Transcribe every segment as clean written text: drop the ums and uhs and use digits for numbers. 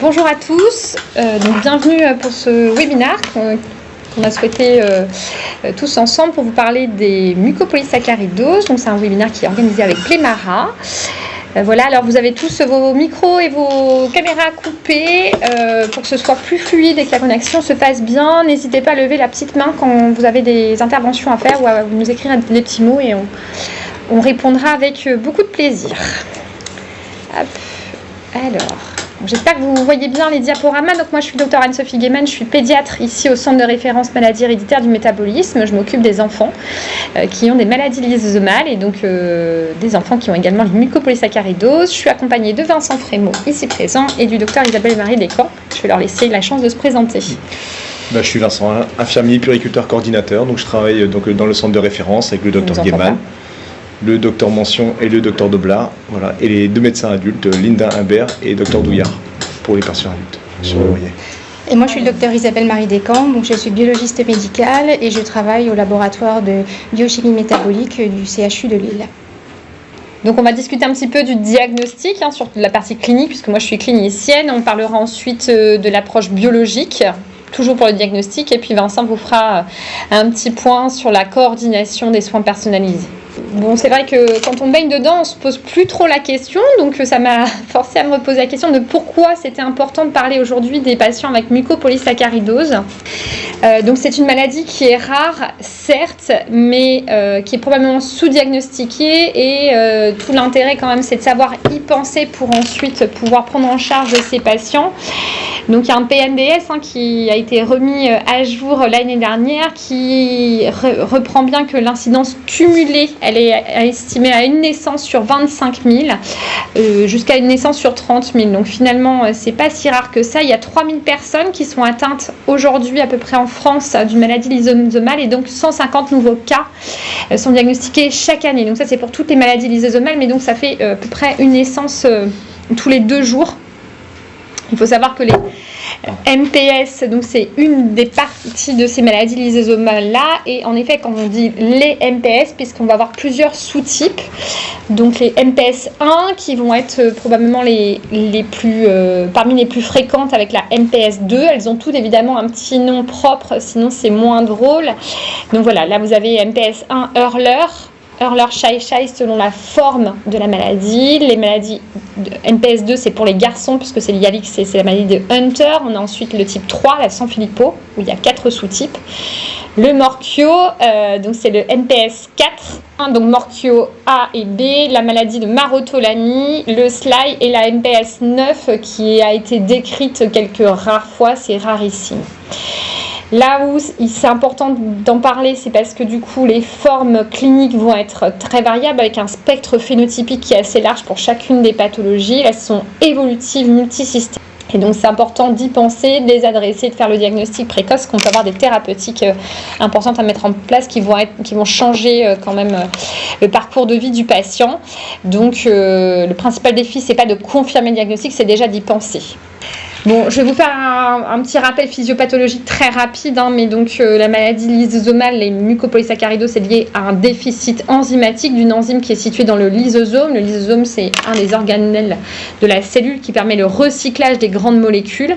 Bonjour à tous, donc bienvenue pour ce webinaire qu'on a souhaité tous ensemble pour vous parler des mucopolysaccharidoses. Donc c'est un webinaire qui est organisé avec Plémara. Voilà, alors vous avez tous vos micros et vos caméras coupées pour que ce soit plus fluide et que la connexion se passe bien. N'hésitez pas à lever la petite main quand vous avez des interventions à faire ou à nous écrire des petits mots et on répondra avec beaucoup de plaisir. Hop. Alors, j'espère que vous voyez bien les diaporamas. Donc moi je suis Dr Anne-Sophie Guéman, je suis pédiatre ici au centre de référence maladies héréditaires du métabolisme. Je m'occupe des enfants qui ont des maladies lysosomales et donc des enfants qui ont également une mucopolysaccharidose. Je suis accompagnée de Vincent Frémaux ici présent et du Dr Isabelle-Marie Descamps. Je vais leur laisser la chance de se présenter. Je suis Vincent, infirmier puriculteur coordinateur. Donc je travaille dans le centre de référence avec le Dr Guéman, le docteur Mention et le docteur Doblard, voilà, et les deux médecins adultes, Linda Imbert et docteur Douillard, pour les patients adultes, sur le voyez. Et moi, je suis le docteur Isabelle-Marie Descamps, donc je suis biologiste médicale et je travaille au laboratoire de biochimie métabolique du CHU de Lille. Donc on va discuter un petit peu du diagnostic, sur la partie clinique, puisque moi je suis clinicienne. On parlera ensuite de l'approche biologique, toujours pour le diagnostic, et puis Vincent vous fera un petit point sur la coordination des soins personnalisés. Bon, c'est vrai que quand on baigne dedans, on se pose plus trop la question, donc ça m'a forcé à me reposer la question de pourquoi c'était important de parler aujourd'hui des patients avec mucopolysaccharidose. Donc c'est une maladie qui est rare, certes, mais qui est probablement sous-diagnostiquée et tout l'intérêt quand même c'est de savoir y penser pour ensuite pouvoir prendre en charge ces patients. Donc il y a un PNDS qui a été remis à jour l'année dernière qui reprend bien que l'incidence cumulée, elle est estimée à une naissance sur 25 000 jusqu'à une naissance sur 30 000. Donc finalement, c'est pas si rare que ça. Il y a 3 000 personnes qui sont atteintes aujourd'hui à peu près en France d'une maladie lysosomale et donc 150 nouveaux cas sont diagnostiqués chaque année. Donc ça, c'est pour toutes les maladies lysosomales, mais donc ça fait à peu près une naissance tous les 2 jours. Il faut savoir que les MPS, donc c'est une des parties de ces maladies lysosomales-là, et en effet, quand on dit les MPS, puisqu'on va avoir plusieurs sous-types, donc les MPS 1 qui vont être probablement parmi les plus fréquentes avec la MPS 2, elles ont toutes évidemment un petit nom propre, sinon c'est moins drôle. Donc voilà, là vous avez MPS 1 Hurler-Shay selon la forme de la maladie. Les maladies de MPS 2 c'est pour les garçons puisque c'est l'Yalix, c'est la maladie de Hunter. On a ensuite le type 3, la Sanfilippo, où il y a 4 sous-types. Le Morquio, donc c'est le MPS 4, donc Morquio A et B, la maladie de Maroto-Lamy, le SLY et la MPS 9 qui a été décrite quelques rares fois, c'est rarissime. Là où c'est important d'en parler, c'est parce que du coup les formes cliniques vont être très variables avec un spectre phénotypique qui est assez large pour chacune des pathologies. Elles sont évolutives, multisystémiques. Et donc c'est important d'y penser, de les adresser, de faire le diagnostic précoce, qu'on peut avoir des thérapeutiques importantes à mettre en place qui vont changer quand même le parcours de vie du patient. Donc le principal défi, c'est pas de confirmer le diagnostic, c'est déjà d'y penser. Bon, je vais vous faire un petit rappel physiopathologique très rapide, mais donc la maladie lysosomale, les mucopolysaccharidoses, c'est lié à un déficit enzymatique d'une enzyme qui est située dans le lysosome. Le lysosome, c'est un des organelles de la cellule qui permet le recyclage des grandes molécules.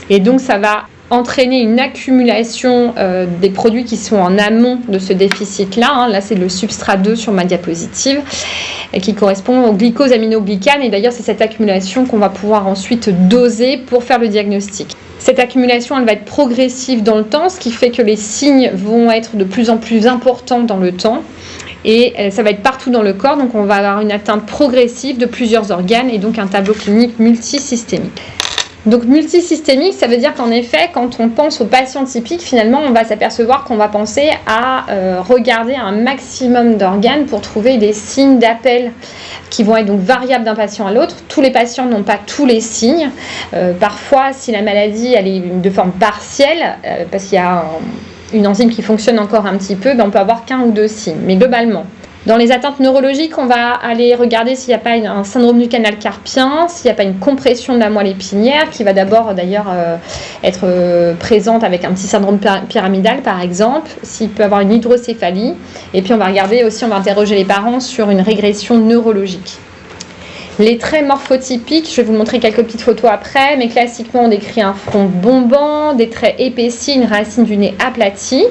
Et donc, ça va entraîner une accumulation des produits qui sont en amont de ce déficit-là. Là, c'est le substrat 2 sur ma diapositive, qui correspond au glycosaminoglycane. Et d'ailleurs, c'est cette accumulation qu'on va pouvoir ensuite doser pour faire le diagnostic. Cette accumulation, elle va être progressive dans le temps, ce qui fait que les signes vont être de plus en plus importants dans le temps. Et ça va être partout dans le corps, donc on va avoir une atteinte progressive de plusieurs organes et donc un tableau clinique multisystémique. Donc multisystémique, ça veut dire qu'en effet, quand on pense aux patients typiques, finalement, on va s'apercevoir qu'on va penser à regarder un maximum d'organes pour trouver des signes d'appel qui vont être donc variables d'un patient à l'autre. Tous les patients n'ont pas tous les signes. Parfois, si la maladie elle est de forme partielle, parce qu'il y a une enzyme qui fonctionne encore un petit peu, on peut avoir qu'un ou 2 signes. Mais globalement, dans les atteintes neurologiques, on va aller regarder s'il n'y a pas un syndrome du canal carpien, s'il n'y a pas une compression de la moelle épinière, qui va d'abord d'ailleurs être présente avec un petit syndrome pyramidal par exemple, s'il peut avoir une hydrocéphalie. Et puis on va regarder aussi, on va interroger les parents sur une régression neurologique. Les traits morphotypiques, je vais vous montrer quelques petites photos après, mais classiquement on décrit un front bombant, des traits épaissis, une racine du nez aplatie.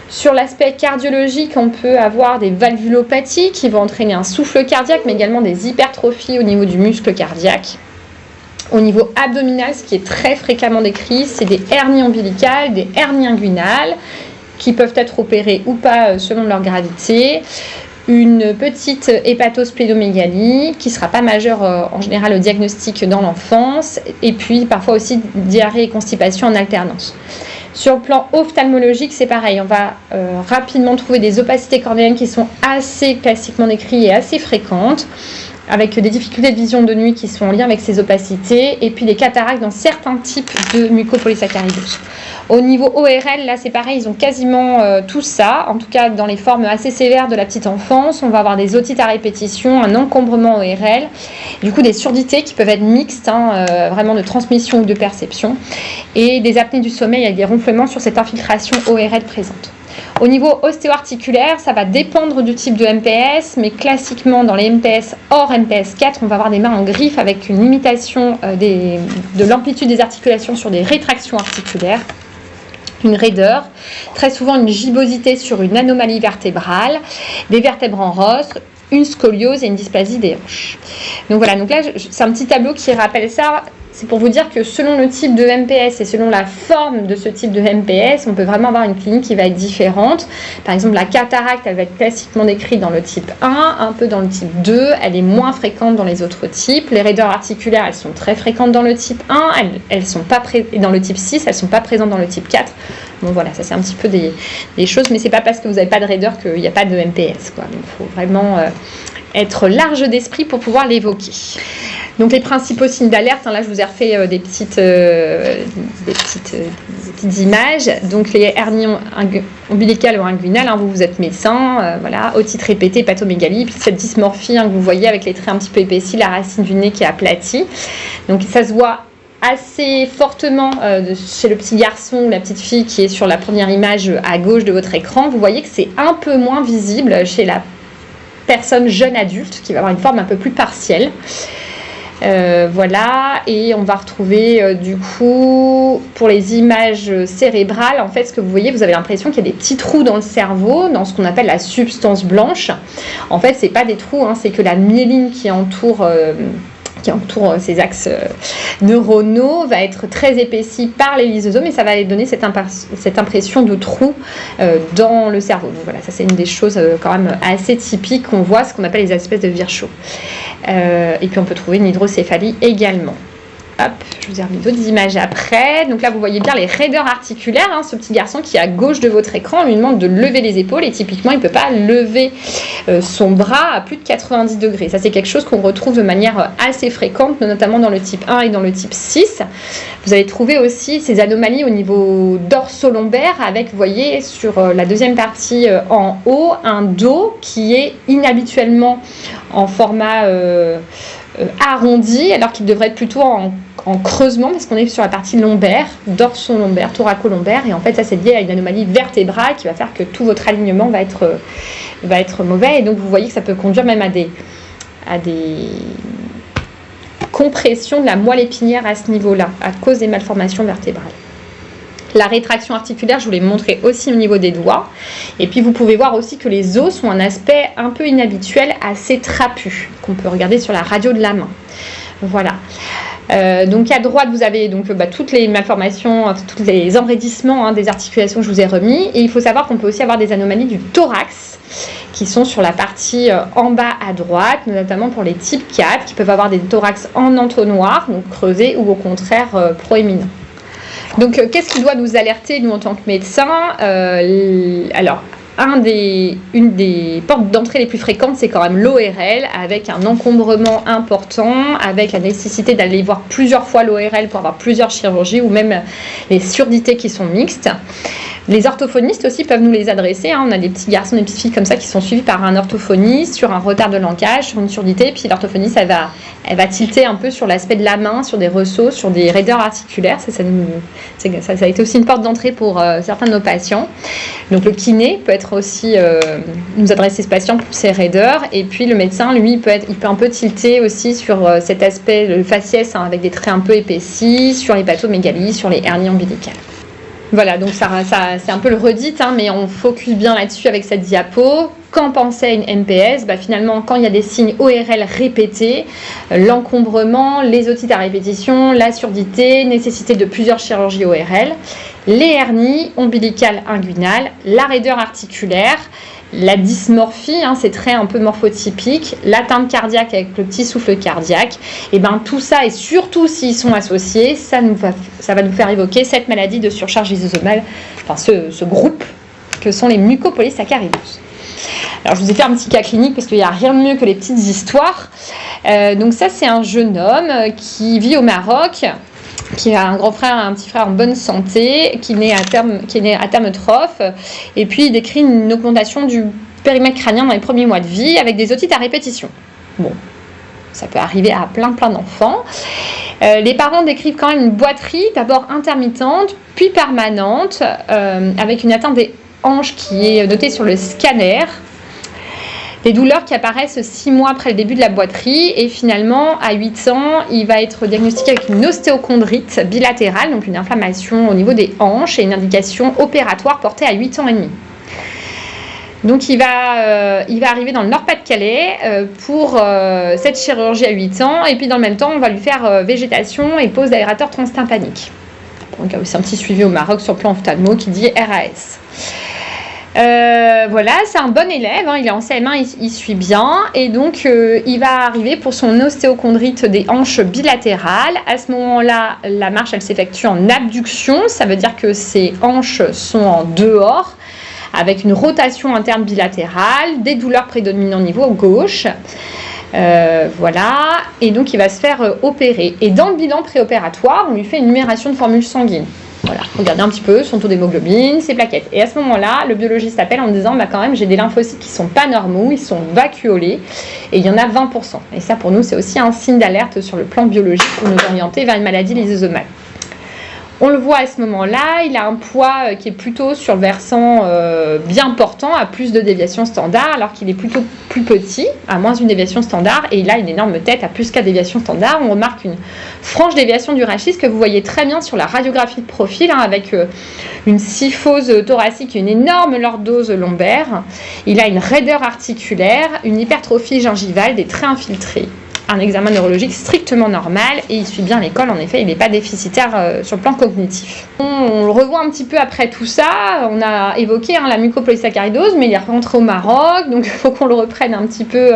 Sur l'aspect cardiologique, on peut avoir des valvulopathies qui vont entraîner un souffle cardiaque, mais également des hypertrophies au niveau du muscle cardiaque. Au niveau abdominal, ce qui est très fréquemment décrit, c'est des hernies ombilicales, des hernies inguinales, qui peuvent être opérées ou pas selon leur gravité. Une petite hépatosplénomégalie qui ne sera pas majeure en général au diagnostic dans l'enfance, et puis parfois aussi diarrhée et constipation en alternance. Sur le plan ophtalmologique, c'est pareil, on va rapidement trouver des opacités cornéennes qui sont assez classiquement décrites et assez fréquentes, avec des difficultés de vision de nuit qui sont en lien avec ces opacités, et puis des cataractes dans certains types de mucopolysaccharidose. Au niveau ORL, là c'est pareil, ils ont quasiment tout ça, en tout cas dans les formes assez sévères de la petite enfance. On va avoir des otites à répétition, un encombrement ORL, du coup des surdités qui peuvent être mixtes, vraiment de transmission ou de perception, et des apnées du sommeil avec des ronflements sur cette infiltration ORL présente. Au niveau ostéo-articulaire, ça va dépendre du type de MPS, mais classiquement dans les MPS hors MPS 4, on va avoir des mains en griffe avec une limitation de l'amplitude des articulations sur des rétractions articulaires, une raideur, très souvent une gibbosité sur une anomalie vertébrale, des vertèbres en rostre, une scoliose et une dysplasie des hanches. Donc voilà, donc là c'est un petit tableau qui rappelle ça. C'est pour vous dire que selon le type de MPS et selon la forme de ce type de MPS, on peut vraiment avoir une clinique qui va être différente. Par exemple, la cataracte, elle va être classiquement décrite dans le type 1, un peu dans le type 2, elle est moins fréquente dans les autres types. Les raideurs articulaires, elles sont très fréquentes dans le type 1, elles sont pas et dans le type 6, elles ne sont pas présentes dans le type 4. Bon voilà, ça c'est un petit peu des choses, mais c'est pas parce que vous n'avez pas de raideur qu'il n'y a pas de MPS, quoi. Donc il faut vraiment être large d'esprit pour pouvoir l'évoquer. Donc les principaux signes d'alerte, là je vous ai refait des petites images. Donc les hernies ombilicales ou inguinales, vous vous êtes médecin, voilà, otite répétée, hépatomégalie, puis cette dysmorphie que vous voyez avec les traits un petit peu épaissis, la racine du nez qui est aplatie. Donc ça se voit assez fortement chez le petit garçon ou la petite fille qui est sur la première image à gauche de votre écran. Vous voyez que c'est un peu moins visible chez la personne jeune adulte qui va avoir une forme un peu plus partielle. Voilà, et on va retrouver du coup pour les images cérébrales, en fait ce que vous voyez, vous avez l'impression qu'il y a des petits trous dans le cerveau, dans ce qu'on appelle la substance blanche. En fait c'est pas des trous, c'est que la myéline qui entoure ces axes neuronaux va être très épaissie par les lysosomes et ça va donner cette impression de trou dans le cerveau. Donc voilà, ça c'est une des choses quand même assez typiques qu'on voit, ce qu'on appelle les espèces de Virchow. Et puis on peut trouver une hydrocéphalie également. Hop, je vous ai remis d'autres images après. Donc là, vous voyez bien les raideurs articulaires. Ce petit garçon qui est à gauche de votre écran, on lui demande de lever les épaules et typiquement, il ne peut pas lever son bras à plus de 90 degrés. Ça, c'est quelque chose qu'on retrouve de manière assez fréquente, notamment dans le type 1 et dans le type 6. Vous allez trouver aussi ces anomalies au niveau dorso-lombaire avec, vous voyez, sur la deuxième partie en haut, un dos qui est inhabituellement en format arrondi, alors qu'il devrait être plutôt en creusement parce qu'on est sur la partie lombaire, dorso-lombaire, thoraco-lombaire, et en fait ça c'est lié à une anomalie vertébrale qui va faire que tout votre alignement va être mauvais, et donc vous voyez que ça peut conduire même à des compressions de la moelle épinière à ce niveau-là, à cause des malformations vertébrales. La rétraction articulaire, je vous l'ai montré aussi au niveau des doigts. Et puis vous pouvez voir aussi que les os ont un aspect un peu inhabituel, assez trapu, qu'on peut regarder sur la radio de la main. Voilà. Donc à droite, vous avez donc toutes les malformations, tous les enraidissements des articulations que je vous ai remis. Et il faut savoir qu'on peut aussi avoir des anomalies du thorax qui sont sur la partie en bas à droite, notamment pour les types 4, qui peuvent avoir des thorax en entonnoir, donc creusés, ou au contraire proéminents. Donc, qu'est-ce qui doit nous alerter, nous, en tant que médecins ? Alors, une des portes d'entrée les plus fréquentes, c'est quand même l'ORL, avec un encombrement important, avec la nécessité d'aller voir plusieurs fois l'ORL pour avoir plusieurs chirurgies, ou même les surdités qui sont mixtes. Les orthophonistes aussi peuvent nous les adresser. On a des petits garçons, des petites filles comme ça qui sont suivis par un orthophoniste sur un retard de langage, sur une surdité. Puis l'orthophoniste, elle va tilter un peu sur l'aspect de la main, sur des ressos, sur des raideurs articulaires. Ça a été aussi une porte d'entrée pour certains de nos patients. Donc le kiné peut être aussi nous adresser ce patient pour ses raideurs. Et puis le médecin, lui, il peut un peu tilter aussi sur cet aspect, le faciès, avec des traits un peu épaissis, sur l'hépatomégalies, sur les hernies ombilicales. Voilà, donc ça c'est un peu le redit, mais on focus bien là-dessus avec cette diapo. Quand penser à une MPS, finalement, quand il y a des signes ORL répétés, l'encombrement, les otites à répétition, la surdité, nécessité de plusieurs chirurgies ORL, les hernies ombilicales inguinales, la raideur articulaire, la dysmorphie, ces traits un peu morphotypiques, l'atteinte cardiaque avec le petit souffle cardiaque, et tout ça, et surtout s'ils sont associés, ça va nous faire évoquer cette maladie de surcharge lysosomale, ce groupe que sont les mucopolysaccharidoses. Alors je vous ai fait un petit cas clinique parce qu'il n'y a rien de mieux que les petites histoires. Donc ça c'est un jeune homme qui vit au Maroc, qui a un grand frère et un petit frère en bonne santé, qui est né à terme trophe, et puis il décrit une augmentation du périmètre crânien dans les premiers mois de vie avec des otites à répétition. Bon, ça peut arriver à plein d'enfants. Les parents décrivent quand même une boiterie, d'abord intermittente, puis permanente, avec une atteinte des hanches qui est notée sur le scanner. Des douleurs qui apparaissent 6 mois après le début de la boiterie, et finalement à 8 ans il va être diagnostiqué avec une ostéochondrite bilatérale, donc une inflammation au niveau des hanches et une indication opératoire portée à 8 ans et demi. Donc il va arriver dans le Nord-Pas-de-Calais pour cette chirurgie à 8 ans, et puis dans le même temps on va lui faire végétation et pose d'aérateur transtympanique. Donc il y a aussi un petit suivi au Maroc sur le plan ophtalmo qui dit RAS. Voilà, c'est un bon élève, il est en CM1, il suit bien, et donc il va arriver pour son ostéochondrite des hanches bilatérales. À ce moment-là, la marche elle s'effectue en abduction, ça veut dire que ses hanches sont en dehors, avec une rotation interne bilatérale, des douleurs prédominant au niveau gauche. Voilà, et donc il va se faire opérer. Et dans le bilan préopératoire, on lui fait une numération de formules sanguines. Voilà, regardez un petit peu son taux d'hémoglobine, ses plaquettes. Et à ce moment-là, le biologiste appelle en me disant quand même, j'ai des lymphocytes qui ne sont pas normaux, ils sont vacuolés, et il y en a 20%. Et ça, pour nous, c'est aussi un signe d'alerte sur le plan biologique pour nous orienter vers une maladie lysosomale. On le voit à ce moment-là, il a un poids qui est plutôt sur le versant bien portant, à plus de déviation standard, alors qu'il est plutôt plus petit, à moins une déviation standard, et il a une énorme tête à plus 4 déviations standard. On remarque une franche déviation du rachis que vous voyez très bien sur la radiographie de profil, avec une syphose thoracique et une énorme lordose lombaire. Il a une raideur articulaire, une hypertrophie gingivale, des traits infiltrés. Un examen neurologique strictement normal, et il suit bien l'école, en effet, il n'est pas déficitaire sur le plan cognitif. On le revoit un petit peu après tout ça, on a évoqué la mucopolysaccharidose, mais il est rentré au Maroc, donc il faut qu'on le reprenne un petit peu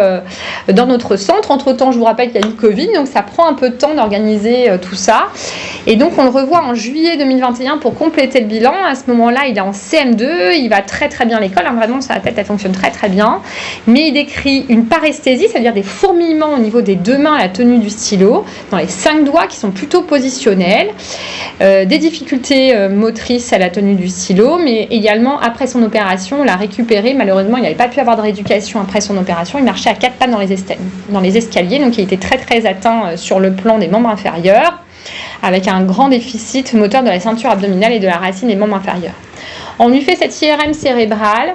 dans notre centre. Entre-temps, je vous rappelle qu'il y a eu le Covid, donc ça prend un peu de temps d'organiser tout ça. Et donc on le revoit en juillet 2021 pour compléter le bilan. À ce moment-là, il est en CM2, il va très très bien à l'école, vraiment sa tête elle fonctionne très très bien, mais il décrit une paresthésie, c'est-à-dire des fourmillements au niveau des 2 mains à la tenue du stylo, dans les 5 doigts qui sont plutôt positionnels, des difficultés motrices à la tenue du stylo, mais également après son opération, on l'a récupéré. Malheureusement, il n'avait pas pu avoir de rééducation après son opération, il marchait à 4 pattes dans les escaliers, donc il était très très atteint sur le plan des membres inférieurs, avec un grand déficit moteur de la ceinture abdominale et de la racine des membres inférieurs. On lui fait cette IRM cérébrale.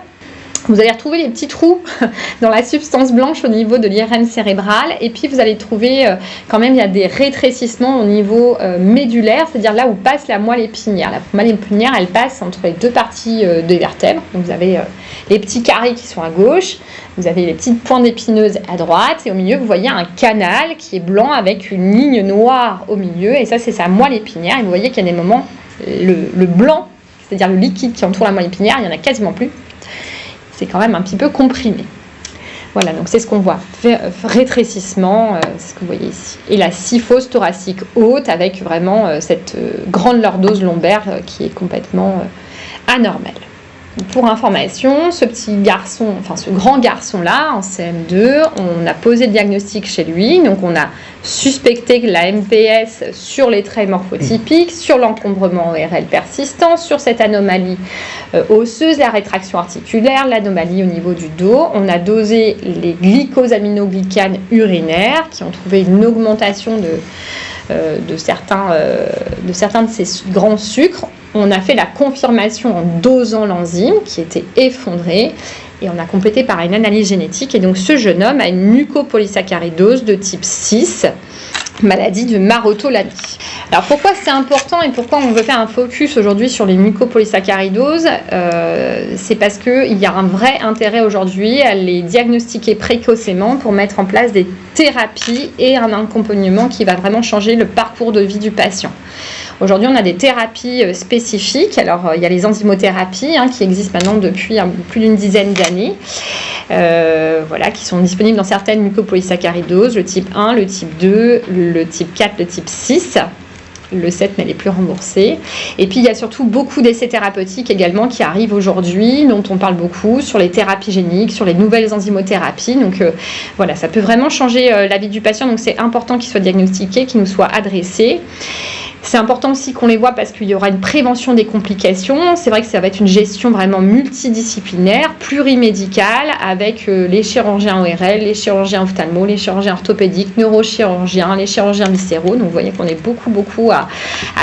Vous allez retrouver les petits trous dans la substance blanche au niveau de l'IRM cérébrale, et puis vous allez trouver quand même il y a des rétrécissements au niveau médulaire, c'est-à-dire là où passe la moelle épinière. La moelle épinière elle passe entre les 2 parties des vertèbres, donc vous avez les petits carrés qui sont à gauche, vous avez les petites pointes épineuses à droite, et au milieu vous voyez un canal qui est blanc avec une ligne noire au milieu, et ça c'est sa moelle épinière, et vous voyez qu'il y a des moments, le blanc, c'est-à-dire le liquide qui entoure la moelle épinière, il n'y en a quasiment plus. C'est quand même un petit peu comprimé. Voilà, donc c'est ce qu'on voit. Rétrécissement, c'est ce que vous voyez ici. Et la syphose thoracique haute avec vraiment cette grande lordose lombaire qui est complètement anormale. Pour information, ce grand garçon-là, en CM2, on a posé le diagnostic chez lui. Donc, on a suspecté que la MPS sur les traits morphotypiques, sur l'encombrement ORL persistant, sur cette anomalie osseuse, la rétraction articulaire, l'anomalie au niveau du dos. On a dosé les glycosaminoglycanes urinaires qui ont trouvé une augmentation de certains de ces grands sucres. On a fait la confirmation en dosant l'enzyme qui était effondrée et on a complété par une analyse génétique. Et donc ce jeune homme a une mucopolysaccharidose de type 6, maladie de Maroteau-Lamy. Alors pourquoi c'est important et pourquoi on veut faire un focus aujourd'hui sur les mucopolysaccharidoses, c'est parce qu'il y a un vrai intérêt aujourd'hui à les diagnostiquer précocement pour mettre en place des thérapies et un accompagnement qui va vraiment changer le parcours de vie du patient. Aujourd'hui, on a des thérapies spécifiques. Alors, il y a les enzymothérapies qui existent maintenant depuis plus d'une dizaine d'années, qui sont disponibles dans certaines mucopolysaccharidoses, le type 1, le type 2, le type 4, le type 6. Le 7, mais elle est plus remboursée. Et puis, il y a surtout beaucoup d'essais thérapeutiques également qui arrivent aujourd'hui, dont on parle beaucoup, sur les thérapies géniques, sur les nouvelles enzymothérapies. Donc, ça peut vraiment changer la vie du patient. Donc, c'est important qu'il soit diagnostiqué, qu'il nous soit adressé. C'est important aussi qu'on les voit parce qu'il y aura une prévention des complications. C'est vrai que ça va être une gestion vraiment multidisciplinaire, plurimédicale, avec les chirurgiens ORL, les chirurgiens ophtalmo, les chirurgiens orthopédiques, neurochirurgiens, les chirurgiens viscéraux. Donc vous voyez qu'on est beaucoup à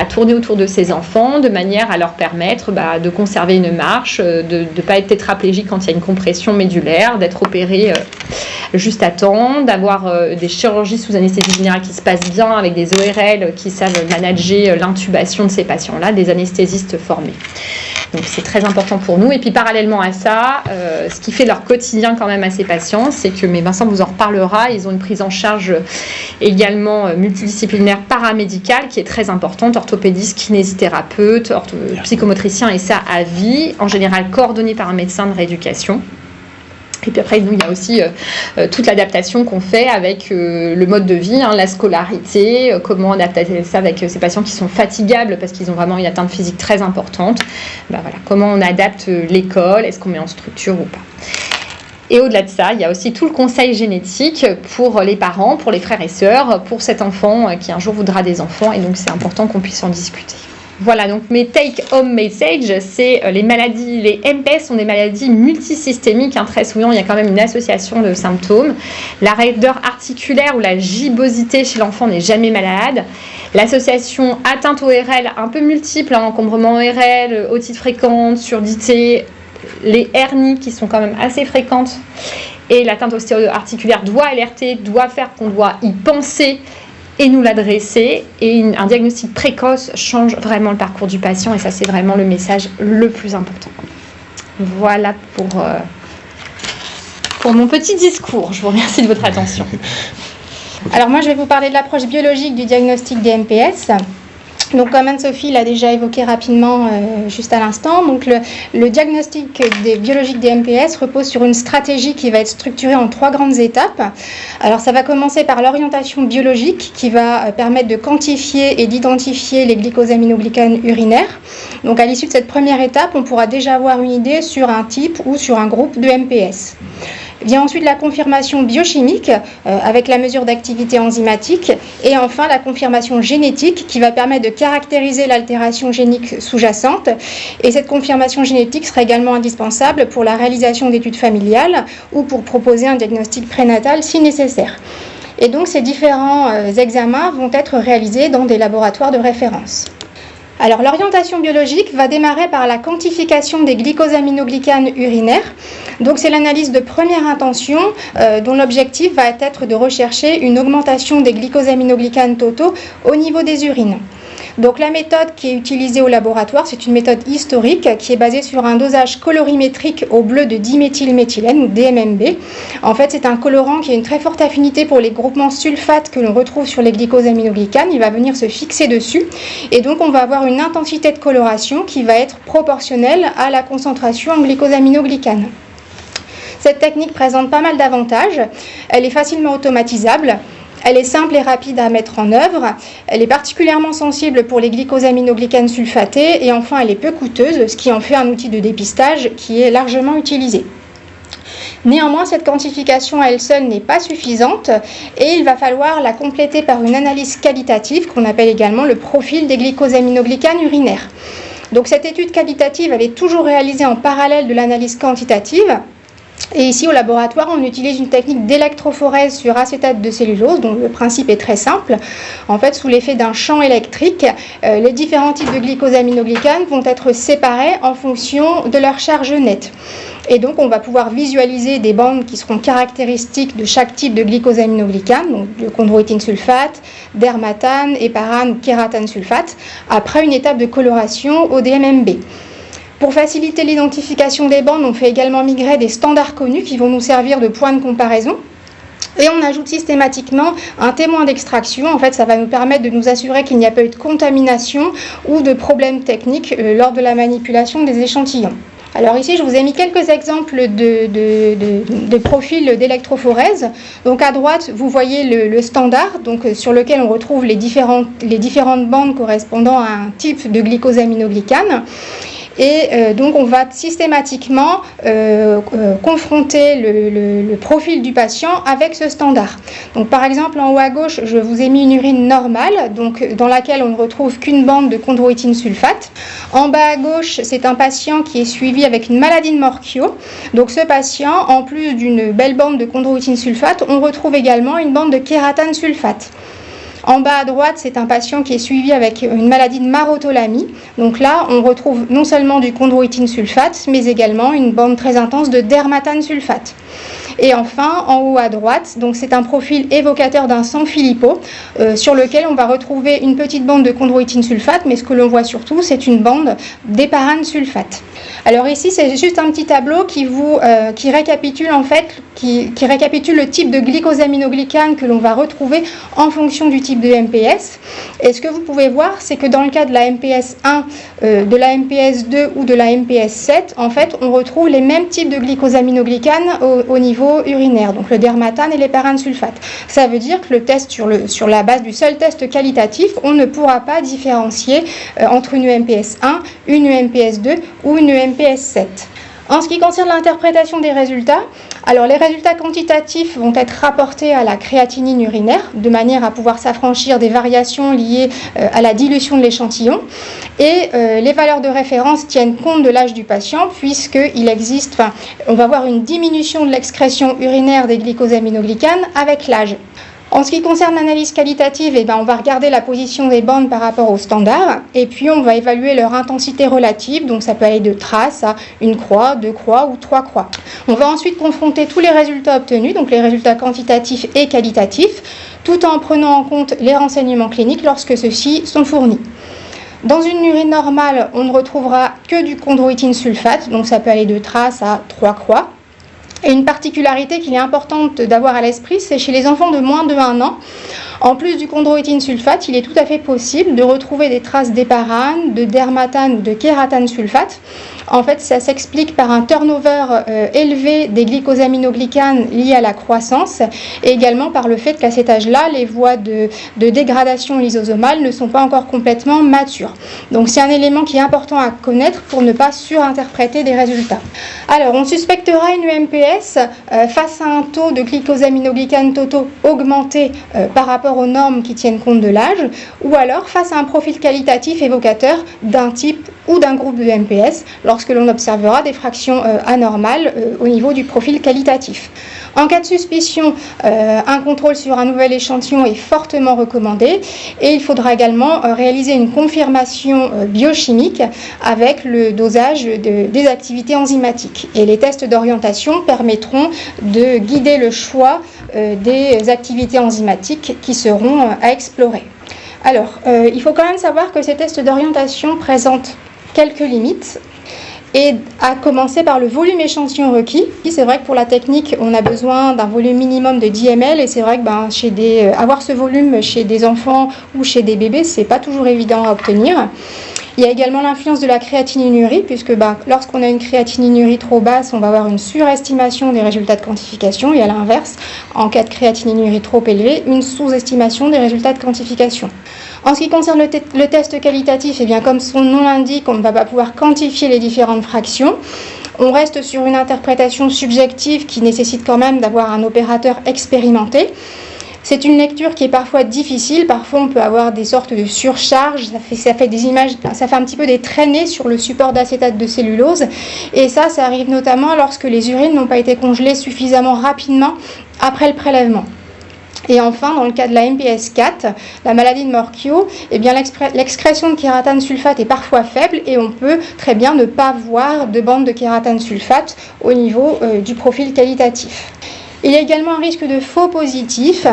tourner autour de ces enfants de manière à leur permettre de conserver une marche, de ne pas être tétraplégique quand il y a une compression médulaire, d'être opéré juste à temps, d'avoir des chirurgies sous anesthésie générale qui se passent bien avec des ORL qui savent manager l'intubation de ces patients-là, des anesthésistes formés. Donc c'est très important pour nous. Et puis parallèlement à ça, ce qui fait leur quotidien quand même à ces patients, c'est que, mais Vincent vous en reparlera, ils ont une prise en charge également multidisciplinaire paramédicale qui est très importante, orthopédiste, kinésithérapeute, psychomotricien, et ça à vie, en général coordonné par un médecin de rééducation. Et puis après, nous, il y a aussi toute l'adaptation qu'on fait avec le mode de vie, la scolarité, comment adapter ça avec ces patients qui sont fatigables parce qu'ils ont vraiment une atteinte physique très importante. Comment on adapte l'école, est-ce qu'on met en structure ou pas. Et au-delà de ça, il y a aussi tout le conseil génétique pour les parents, pour les frères et sœurs, pour cet enfant qui un jour voudra des enfants. Et donc, c'est important qu'on puisse en discuter. Voilà, donc mes take-home message, c'est les maladies, les MPS sont des maladies multisystémiques. Très souvent, il y a quand même une association de symptômes. La raideur articulaire ou la gibbosité chez l'enfant n'est jamais malade. L'association atteinte ORL un peu multiple, encombrement ORL, otite fréquente, surdité, les hernies qui sont quand même assez fréquentes et l'atteinte ostéo-articulaire doit alerter, doit faire qu'on doit y penser et nous l'adresser, et un diagnostic précoce change vraiment le parcours du patient, et ça c'est vraiment le message le plus important. Voilà pour mon petit discours. Je vous remercie de votre attention. Alors moi je vais vous parler de l'approche biologique du diagnostic des MPS. Donc comme Anne-Sophie l'a déjà évoqué rapidement juste à l'instant, donc le diagnostic biologique des MPS repose sur une stratégie qui va être structurée en 3 grandes étapes. Alors ça va commencer par l'orientation biologique qui va permettre de quantifier et d'identifier les glycosaminoglycanes urinaires. Donc à l'issue de cette première étape, on pourra déjà avoir une idée sur un type ou sur un groupe de MPS. Vient ensuite la confirmation biochimique avec la mesure d'activité enzymatique, et enfin la confirmation génétique qui va permettre de caractériser l'altération génique sous-jacente, et cette confirmation génétique sera également indispensable pour la réalisation d'études familiales ou pour proposer un diagnostic prénatal si nécessaire. Et donc ces différents examens vont être réalisés dans des laboratoires de référence. Alors l'orientation biologique va démarrer par la quantification des glycosaminoglycanes urinaires. Donc c'est l'analyse de première intention dont l'objectif va être de rechercher une augmentation des glycosaminoglycanes totaux au niveau des urines. Donc la méthode qui est utilisée au laboratoire, c'est une méthode historique qui est basée sur un dosage colorimétrique au bleu de diméthylméthylène ou DMMB. En fait, c'est un colorant qui a une très forte affinité pour les groupements sulfates que l'on retrouve sur les glycosaminoglycanes. Il va venir se fixer dessus, et donc on va avoir une intensité de coloration qui va être proportionnelle à la concentration en glycosaminoglycanes. Cette technique présente pas mal d'avantages. Elle est facilement automatisable. Elle est simple et rapide à mettre en œuvre. Elle est particulièrement sensible pour les glycosaminoglycanes sulfatés et enfin elle est peu coûteuse, ce qui en fait un outil de dépistage qui est largement utilisé. Néanmoins, cette quantification à elle seule n'est pas suffisante et il va falloir la compléter par une analyse qualitative qu'on appelle également le profil des glycosaminoglycanes urinaires. Donc cette étude qualitative, elle est toujours réalisée en parallèle de l'analyse quantitative. Et ici au laboratoire, on utilise une technique d'électrophorèse sur acétate de cellulose, dont le principe est très simple. En fait, sous l'effet d'un champ électrique, les différents types de glycosaminoglycanes vont être séparés en fonction de leur charge nette. Et donc, on va pouvoir visualiser des bandes qui seront caractéristiques de chaque type de glycosaminoglycane, donc le chondroïtine sulfate, dermatane, héparane ou kératane sulfate, après une étape de coloration au DMMB. Pour faciliter l'identification des bandes, on fait également migrer des standards connus qui vont nous servir de point de comparaison. Et on ajoute systématiquement un témoin d'extraction. En fait, ça va nous permettre de nous assurer qu'il n'y a pas eu de contamination ou de problèmes techniques lors de la manipulation des échantillons. Alors ici, je vous ai mis quelques exemples de profils d'électrophorèse. Donc à droite, vous voyez le standard, donc sur lequel on retrouve les différentes bandes correspondant à un type de glycosaminoglycane. Et donc on va systématiquement confronter le profil du patient avec ce standard. Donc par exemple en haut à gauche, je vous ai mis une urine normale, donc dans laquelle on ne retrouve qu'une bande de chondroïtine sulfate. En bas à gauche, c'est un patient qui est suivi avec une maladie de Morquio. Donc ce patient, en plus d'une belle bande de chondroïtine sulfate, on retrouve également une bande de kératane sulfate. En bas à droite, c'est un patient qui est suivi avec une maladie de marotholamie. Donc là, on retrouve non seulement du chondroïtine sulfate, mais également une bande très intense de dermatane sulfate. Et enfin, en haut à droite, donc c'est un profil évocateur d'un Sanfilippo sur lequel on va retrouver une petite bande de chondroïtine sulfate, mais ce que l'on voit surtout, c'est une bande d'héparane sulfate. Alors ici, c'est juste un petit tableau qui récapitule en fait, qui récapitule le type de glycosaminoglycane que l'on va retrouver en fonction du type de MPS. Et ce que vous pouvez voir, c'est que dans le cas de la MPS 1, de la MPS 2 ou de la MPS 7, en fait, on retrouve les mêmes types de glycosaminoglycanes au niveau urinaire, donc le dermatane et l'héparane sulfate. Ça veut dire que le test sur la base du seul test qualitatif, on ne pourra pas différencier entre une MPS 1, une MPS 2 ou une MPS 7. En ce qui concerne l'interprétation des résultats, alors les résultats quantitatifs vont être rapportés à la créatinine urinaire de manière à pouvoir s'affranchir des variations liées à la dilution de l'échantillon et les valeurs de référence tiennent compte de l'âge du patient puisqu'il existe, on va voir une diminution de l'excrétion urinaire des glycosaminoglycanes avec l'âge. En ce qui concerne l'analyse qualitative, on va regarder la position des bandes par rapport au standard et puis on va évaluer leur intensité relative, donc ça peut aller de traces à une croix, 2 croix ou 3 croix. On va ensuite confronter tous les résultats obtenus, donc les résultats quantitatifs et qualitatifs, tout en prenant en compte les renseignements cliniques lorsque ceux-ci sont fournis. Dans une urine normale, on ne retrouvera que du chondroïtine sulfate, donc ça peut aller de traces à 3 croix. Et une particularité qu'il est importante d'avoir à l'esprit, c'est chez les enfants de moins de 1 an. En plus du chondroïtine sulfate, il est tout à fait possible de retrouver des traces d'héparane, de dermatane ou de kératane sulfate. En fait, ça s'explique par un turnover élevé des glycosaminoglycanes liés à la croissance et également par le fait qu'à cet âge-là, les voies de dégradation lysosomale ne sont pas encore complètement matures. Donc c'est un élément qui est important à connaître pour ne pas surinterpréter des résultats. Alors, on suspectera une MPS face à un taux de glycosaminoglycanes totaux augmenté par rapport aux normes qui tiennent compte de l'âge, ou alors face à un profil qualitatif évocateur d'un type ou d'un groupe de MPS, lorsque l'on observera des fractions anormales au niveau du profil qualitatif. En cas de suspicion, un contrôle sur un nouvel échantillon est fortement recommandé et il faudra également réaliser une confirmation biochimique avec le dosage des activités enzymatiques. Et les tests d'orientation permettront de guider le choix des activités enzymatiques qui seront à explorer. Alors, il faut quand même savoir que ces tests d'orientation présentent quelques limites. Et à commencer par le volume échantillon requis. C'est vrai que pour la technique, on a besoin d'un volume minimum de 10 ml et c'est vrai que avoir ce volume chez des enfants ou chez des bébés, c'est pas toujours évident à obtenir. Il y a également l'influence de la créatinurie, puisque lorsqu'on a une créatinurie trop basse, on va avoir une surestimation des résultats de quantification, et à l'inverse, en cas de créatinurie trop élevée, une sous-estimation des résultats de quantification. En ce qui concerne le test qualitatif, eh bien, comme son nom l'indique, on ne va pas pouvoir quantifier les différentes fractions. On reste sur une interprétation subjective qui nécessite quand même d'avoir un opérateur expérimenté. C'est une lecture qui est parfois difficile, parfois on peut avoir des sortes de surcharges, ça fait des images, ça fait un petit peu des traînées sur le support d'acétate de cellulose, et ça arrive notamment lorsque les urines n'ont pas été congelées suffisamment rapidement après le prélèvement. Et enfin, dans le cas de la MPS 4, la maladie de Morquio, eh bien, l'excrétion de kératane sulfate est parfois faible et on peut très bien ne pas voir de bande de kératane sulfate au niveau du profil qualitatif. Il y a également un risque de faux positif.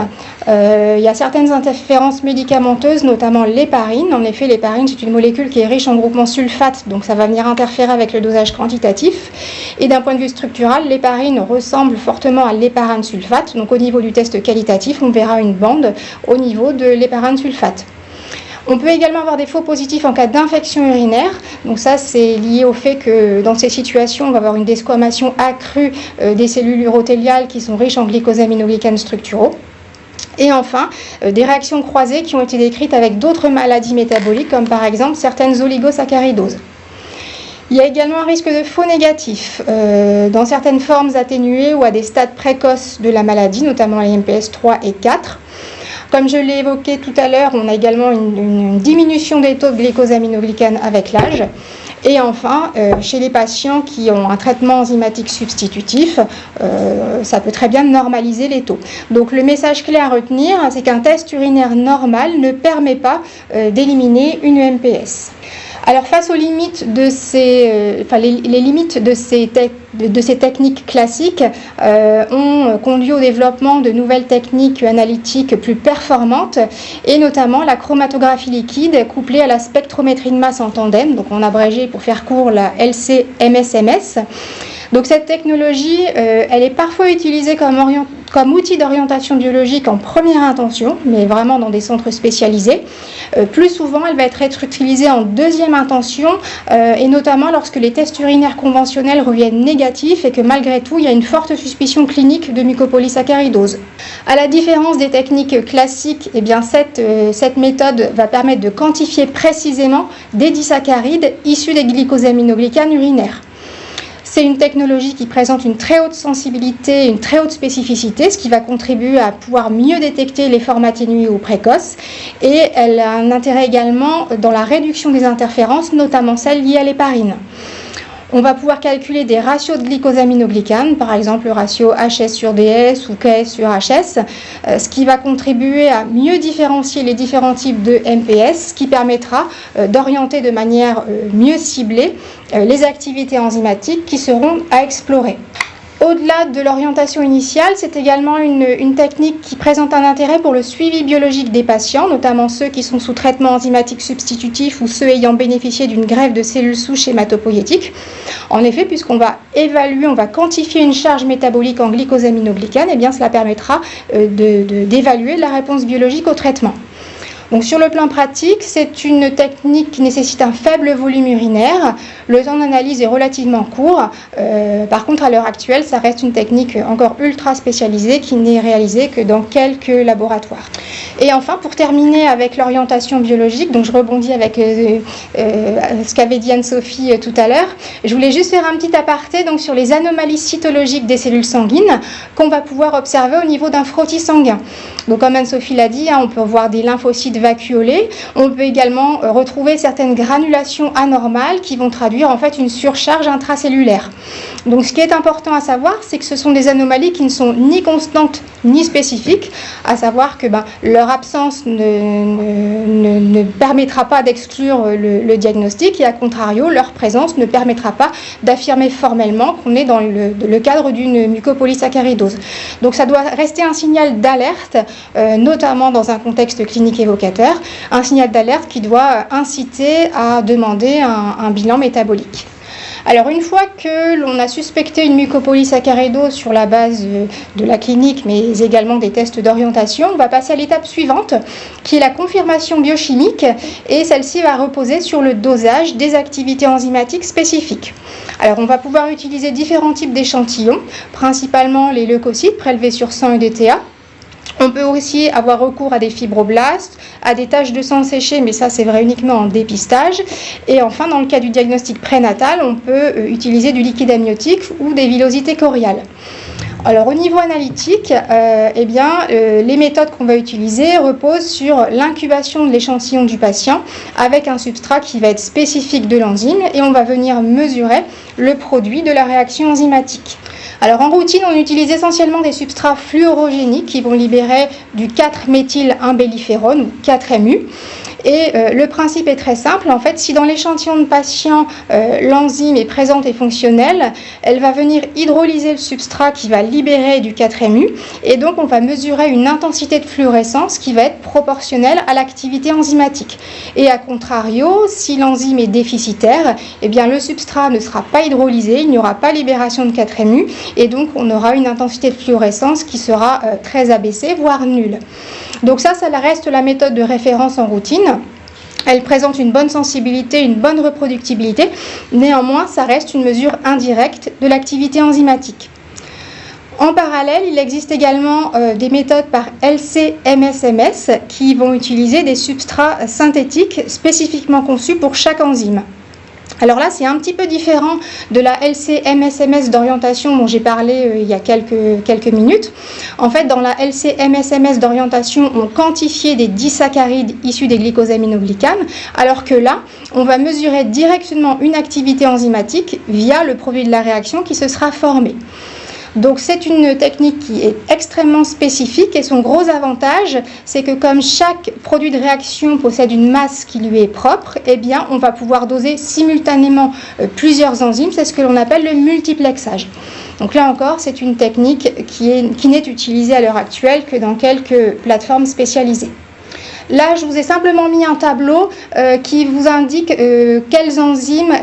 Il y a certaines interférences médicamenteuses, notamment l'héparine. En effet, l'héparine, c'est une molécule qui est riche en groupements sulfate, donc ça va venir interférer avec le dosage quantitatif. Et d'un point de vue structural, l'héparine ressemble fortement à l'héparane sulfate. Donc au niveau du test qualitatif, on verra une bande au niveau de l'héparane sulfate. On peut également avoir des faux positifs en cas d'infection urinaire. Donc ça, c'est lié au fait que dans ces situations, on va avoir une desquamation accrue des cellules urothéliales qui sont riches en glycosaminoglycanes structuraux. Et enfin, des réactions croisées qui ont été décrites avec d'autres maladies métaboliques, comme par exemple certaines oligosaccharidoses. Il y a également un risque de faux négatif dans certaines formes atténuées ou à des stades précoces de la maladie, notamment les MPS 3 et 4. Comme je l'ai évoqué tout à l'heure, on a également une diminution des taux de glycosaminoglycanes avec l'âge. Et enfin, chez les patients qui ont un traitement enzymatique substitutif, ça peut très bien normaliser les taux. Donc le message clé à retenir, c'est qu'un test urinaire normal ne permet pas d'éliminer une MPS. Alors face aux limites de les limites de ces techniques classiques ont conduit au développement de nouvelles techniques analytiques plus performantes et notamment la chromatographie liquide couplée à la spectrométrie de masse en tandem, donc en abrégé pour faire court la LC-MSMS. Donc cette technologie, elle est parfois utilisée comme outil d'orientation biologique en première intention, mais vraiment dans des centres spécialisés. Plus souvent, elle va être utilisée en deuxième intention, et notamment lorsque les tests urinaires conventionnels reviennent négatifs et que malgré tout, il y a une forte suspicion clinique de mucopolysaccharidose. À la différence des techniques classiques, eh bien cette méthode va permettre de quantifier précisément des disaccharides issus des glycosaminoglycanes urinaires. C'est une technologie qui présente une très haute sensibilité, une très haute spécificité, ce qui va contribuer à pouvoir mieux détecter les formes atténuées ou précoces. Et elle a un intérêt également dans la réduction des interférences, notamment celles liées à l'héparine. On va pouvoir calculer des ratios de glycosaminoglycanes, par exemple le ratio HS sur DS ou KS sur HS, ce qui va contribuer à mieux différencier les différents types de MPS, ce qui permettra d'orienter de manière mieux ciblée les activités enzymatiques qui seront à explorer. Au-delà de l'orientation initiale, c'est également une technique qui présente un intérêt pour le suivi biologique des patients, notamment ceux qui sont sous traitement enzymatique substitutif ou ceux ayant bénéficié d'une greffe de cellules souches hématopoïétiques. En effet, puisqu'on va évaluer, on va quantifier une charge métabolique en glycosaminoglycanes, eh bien cela permettra d'évaluer la réponse biologique au traitement. Donc sur le plan pratique, c'est une technique qui nécessite un faible volume urinaire. Le temps d'analyse est relativement court. Par contre, à l'heure actuelle, ça reste une technique encore ultra spécialisée qui n'est réalisée que dans quelques laboratoires. Et enfin, pour terminer avec l'orientation biologique, donc je rebondis avec ce qu'avait dit Anne-Sophie tout à l'heure, je voulais juste faire un petit aparté donc, sur les anomalies cytologiques des cellules sanguines qu'on va pouvoir observer au niveau d'un frottis sanguin. Donc comme Anne-Sophie l'a dit, on peut voir des lymphocytes vacuolés. On peut également retrouver certaines granulations anormales qui vont traduire en fait une surcharge intracellulaire. Donc ce qui est important à savoir, c'est que ce sont des anomalies qui ne sont ni constantes ni spécifiques, à savoir que leur absence ne permettra pas d'exclure le diagnostic et à contrario, leur présence ne permettra pas d'affirmer formellement qu'on est dans le cadre d'une mucopolysaccharidose. Donc ça doit rester un signal d'alerte, notamment dans un contexte clinique évocateur, un signal d'alerte qui doit inciter à demander un bilan métabolique. Alors une fois que l'on a suspecté une mucopolysaccharidose sur la base de la clinique, mais également des tests d'orientation, on va passer à l'étape suivante, qui est la confirmation biochimique, et celle-ci va reposer sur le dosage des activités enzymatiques spécifiques. Alors on va pouvoir utiliser différents types d'échantillons, principalement les leucocytes prélevés sur sang et DTA. On peut aussi avoir recours à des fibroblastes, à des taches de sang séchées, mais ça c'est vrai uniquement en dépistage. Et enfin, dans le cas du diagnostic prénatal, on peut utiliser du liquide amniotique ou des villosités choriales. Alors au niveau analytique, les méthodes qu'on va utiliser reposent sur l'incubation de l'échantillon du patient avec un substrat qui va être spécifique de l'enzyme et on va venir mesurer le produit de la réaction enzymatique. Alors en routine, on utilise essentiellement des substrats fluorogéniques qui vont libérer du 4-méthyl-imbelliférone ou 4-MU. Et le principe est très simple. En fait, si dans l'échantillon de patient, l'enzyme est présente et fonctionnelle, elle va venir hydrolyser le substrat qui va libérer du 4-MU. Et donc, on va mesurer une intensité de fluorescence qui va être proportionnelle à l'activité enzymatique. Et à contrario, si l'enzyme est déficitaire, eh bien, le substrat ne sera pas hydrolysé, il n'y aura pas libération de 4-MU. Et donc, on aura une intensité de fluorescence qui sera très abaissée, voire nulle. Donc ça reste la méthode de référence en routine. Elle présente une bonne sensibilité, une bonne reproductibilité. Néanmoins, ça reste une mesure indirecte de l'activité enzymatique. En parallèle, il existe également des méthodes par LC-MSMS qui vont utiliser des substrats synthétiques spécifiquement conçus pour chaque enzyme. Alors là, c'est un petit peu différent de la LC-MSMS d'orientation dont j'ai parlé il y a quelques minutes. En fait, dans la LC-MSMS d'orientation, on quantifiait des disaccharides issus des glycosaminoglycanes, alors que là, on va mesurer directement une activité enzymatique via le produit de la réaction qui se sera formé. Donc c'est une technique qui est extrêmement spécifique et son gros avantage, c'est que comme chaque produit de réaction possède une masse qui lui est propre, eh bien on va pouvoir doser simultanément plusieurs enzymes, c'est ce que l'on appelle le multiplexage. Donc là encore, c'est une technique qui n'est utilisée à l'heure actuelle que dans quelques plateformes spécialisées. Là, je vous ai simplement mis un tableau qui vous indique quelles enzymes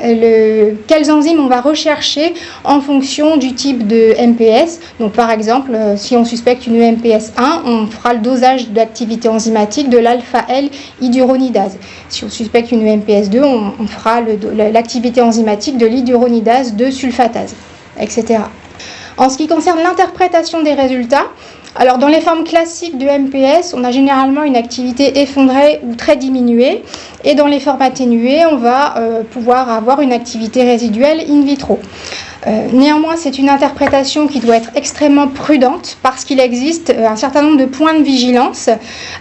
on va rechercher en fonction du type de MPS. Donc, par exemple, si on suspecte une MPS 1, on fera le dosage d'activité enzymatique de l'alpha-L-iduronidase. Si on suspecte une MPS 2, on fera l'activité enzymatique de l'iduronidase 2 sulfatase, etc. En ce qui concerne l'interprétation des résultats, alors dans les formes classiques de MPS, on a généralement une activité effondrée ou très diminuée, et dans les formes atténuées, on va pouvoir avoir une activité résiduelle in vitro. Néanmoins, c'est une interprétation qui doit être extrêmement prudente parce qu'il existe un certain nombre de points de vigilance,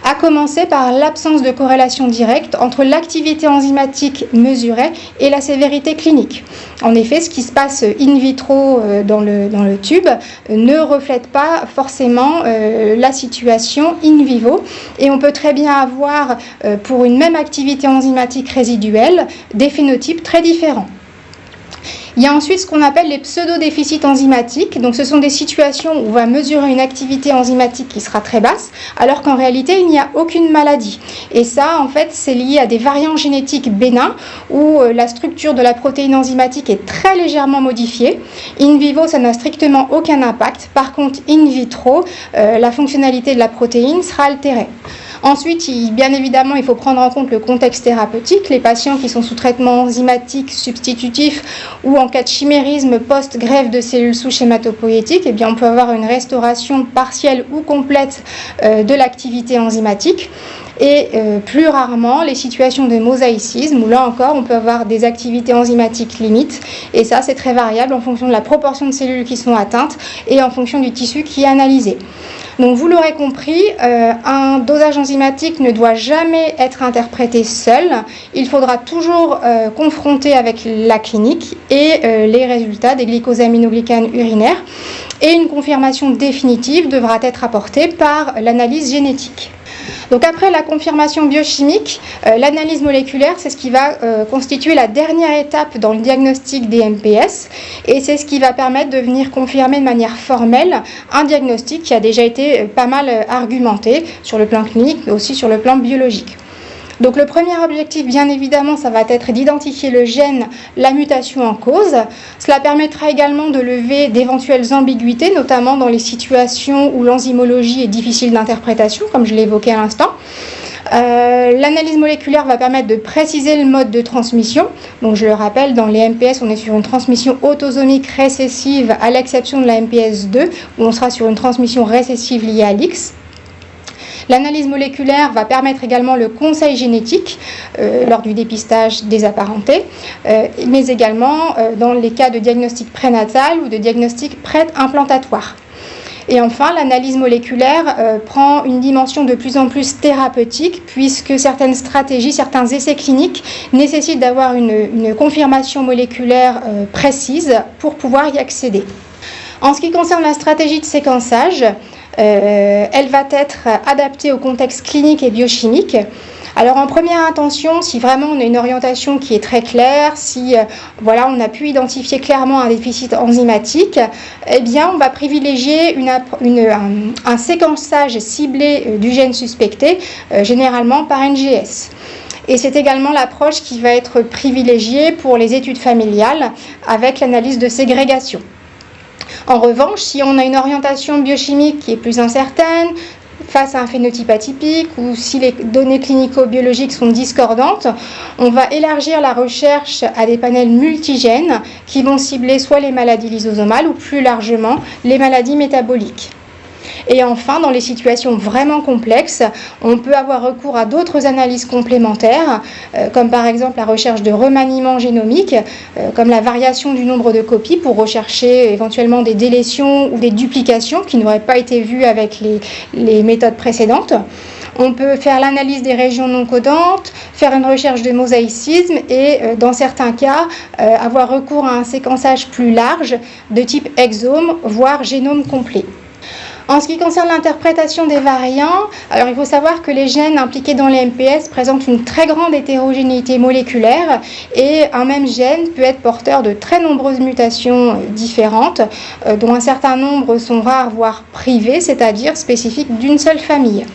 à commencer par l'absence de corrélation directe entre l'activité enzymatique mesurée et la sévérité clinique. En effet, ce qui se passe in vitro dans le tube ne reflète pas forcément la situation in vivo, et on peut très bien avoir pour une même activité enzymatique résiduelle des phénotypes très différents. Il y a ensuite ce qu'on appelle les pseudo-déficits enzymatiques. Donc, ce sont des situations où on va mesurer une activité enzymatique qui sera très basse, alors qu'en réalité, il n'y a aucune maladie. Et ça, en fait, c'est lié à des variants génétiques bénins où la structure de la protéine enzymatique est très légèrement modifiée. In vivo, ça n'a strictement aucun impact. Par contre, in vitro, la fonctionnalité de la protéine sera altérée. Ensuite, bien évidemment, il faut prendre en compte le contexte thérapeutique. Les patients qui sont sous traitement enzymatique substitutif ou en cas de chimérisme post-greffe de cellules souches hématopoïétiques, eh bien, on peut avoir une restauration partielle ou complète de l'activité enzymatique. Et plus rarement, les situations de mosaïcisme, où là encore, on peut avoir des activités enzymatiques limites. Et ça, c'est très variable en fonction de la proportion de cellules qui sont atteintes et en fonction du tissu qui est analysé. Donc, vous l'aurez compris, un dosage enzymatique ne doit jamais être interprété seul. Il faudra toujours confronter avec la clinique et les résultats des glycosaminoglycanes urinaires. Et une confirmation définitive devra être apportée par l'analyse génétique. Donc après la confirmation biochimique, l'analyse moléculaire, c'est ce qui va constituer la dernière étape dans le diagnostic des MPS, et c'est ce qui va permettre de venir confirmer de manière formelle un diagnostic qui a déjà été pas mal argumenté sur le plan clinique mais aussi sur le plan biologique. Donc le premier objectif, bien évidemment, ça va être d'identifier le gène, la mutation en cause. Cela permettra également de lever d'éventuelles ambiguïtés, notamment dans les situations où l'enzymologie est difficile d'interprétation, comme je l'ai évoqué à l'instant. L'analyse moléculaire va permettre de préciser le mode de transmission. Donc je le rappelle, dans les MPS, on est sur une transmission autosomique récessive, à l'exception de la MPS 2, où on sera sur une transmission récessive liée à l'X. L'analyse moléculaire va permettre également le conseil génétique lors du dépistage des apparentés, mais également dans les cas de diagnostic prénatal ou de diagnostic pré-implantatoire. Et enfin, l'analyse moléculaire prend une dimension de plus en plus thérapeutique, puisque certaines stratégies, certains essais cliniques nécessitent d'avoir une confirmation moléculaire précise pour pouvoir y accéder. En ce qui concerne la stratégie de séquençage, elle va être adaptée au contexte clinique et biochimique. Alors en première intention, si vraiment on a une orientation qui est très claire, si on a pu identifier clairement un déficit enzymatique, eh bien on va privilégier un séquençage ciblé du gène suspecté, généralement par NGS. Et c'est également l'approche qui va être privilégiée pour les études familiales avec l'analyse de ségrégation. En revanche, si on a une orientation biochimique qui est plus incertaine, face à un phénotype atypique ou si les données clinico-biologiques sont discordantes, on va élargir la recherche à des panels multigènes qui vont cibler soit les maladies lysosomales ou plus largement les maladies métaboliques. Et enfin, dans les situations vraiment complexes, on peut avoir recours à d'autres analyses complémentaires, comme par exemple la recherche de remaniement génomique, comme la variation du nombre de copies pour rechercher éventuellement des délétions ou des duplications qui n'auraient pas été vues avec les méthodes précédentes. On peut faire l'analyse des régions non codantes, faire une recherche de mosaïcisme et, dans certains cas, avoir recours à un séquençage plus large de type exome, voire génome complet. En ce qui concerne l'interprétation des variants, alors il faut savoir que les gènes impliqués dans les MPS présentent une très grande hétérogénéité moléculaire et un même gène peut être porteur de très nombreuses mutations différentes, dont un certain nombre sont rares voire privées, c'est-à-dire spécifiques d'une seule famille.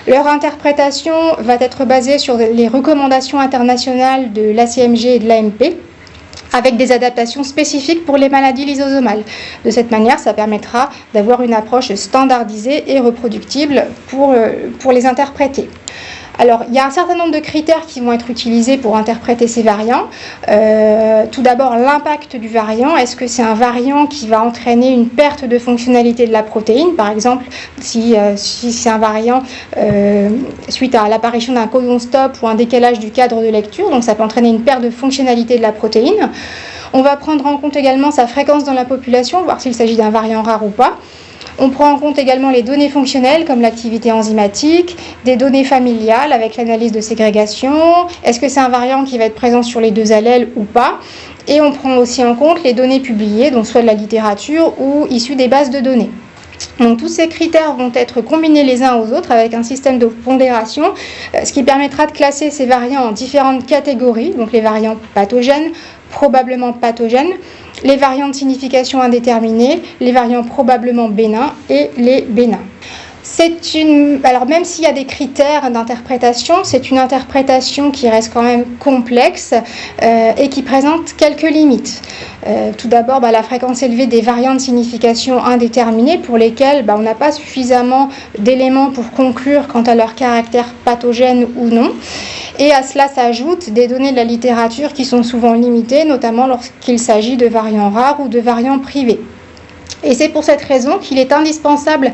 Leur interprétation va être basée sur les recommandations internationales de l'ACMG et de l'AMP, avec des adaptations spécifiques pour les maladies lysosomales. De cette manière, ça permettra d'avoir une approche standardisée et reproductible pour les interpréter. Alors, il y a un certain nombre de critères qui vont être utilisés pour interpréter ces variants. Tout d'abord, l'impact du variant. Est-ce que c'est un variant qui va entraîner une perte de fonctionnalité de la protéine? Par exemple, si c'est un variant suite à l'apparition d'un codon stop ou un décalage du cadre de lecture, donc ça peut entraîner une perte de fonctionnalité de la protéine. On va prendre en compte également sa fréquence dans la population, voir s'il s'agit d'un variant rare ou pas. On prend en compte également les données fonctionnelles comme l'activité enzymatique, des données familiales avec l'analyse de ségrégation, est-ce que c'est un variant qui va être présent sur les deux allèles ou pas, et on prend aussi en compte les données publiées, donc soit de la littérature ou issues des bases de données. Donc tous ces critères vont être combinés les uns aux autres avec un système de pondération, ce qui permettra de classer ces variants en différentes catégories, donc les variants pathogènes, probablement pathogènes, les variants de signification indéterminée, les variants probablement bénins et les bénins. Alors même s'il y a des critères d'interprétation, c'est une interprétation qui reste quand même complexe et qui présente quelques limites. Tout d'abord, la fréquence élevée des variants de signification indéterminée pour lesquels on n'a pas suffisamment d'éléments pour conclure quant à leur caractère pathogène ou non. Et à cela s'ajoutent des données de la littérature qui sont souvent limitées, notamment lorsqu'il s'agit de variants rares ou de variants privés. Et c'est pour cette raison qu'il est indispensable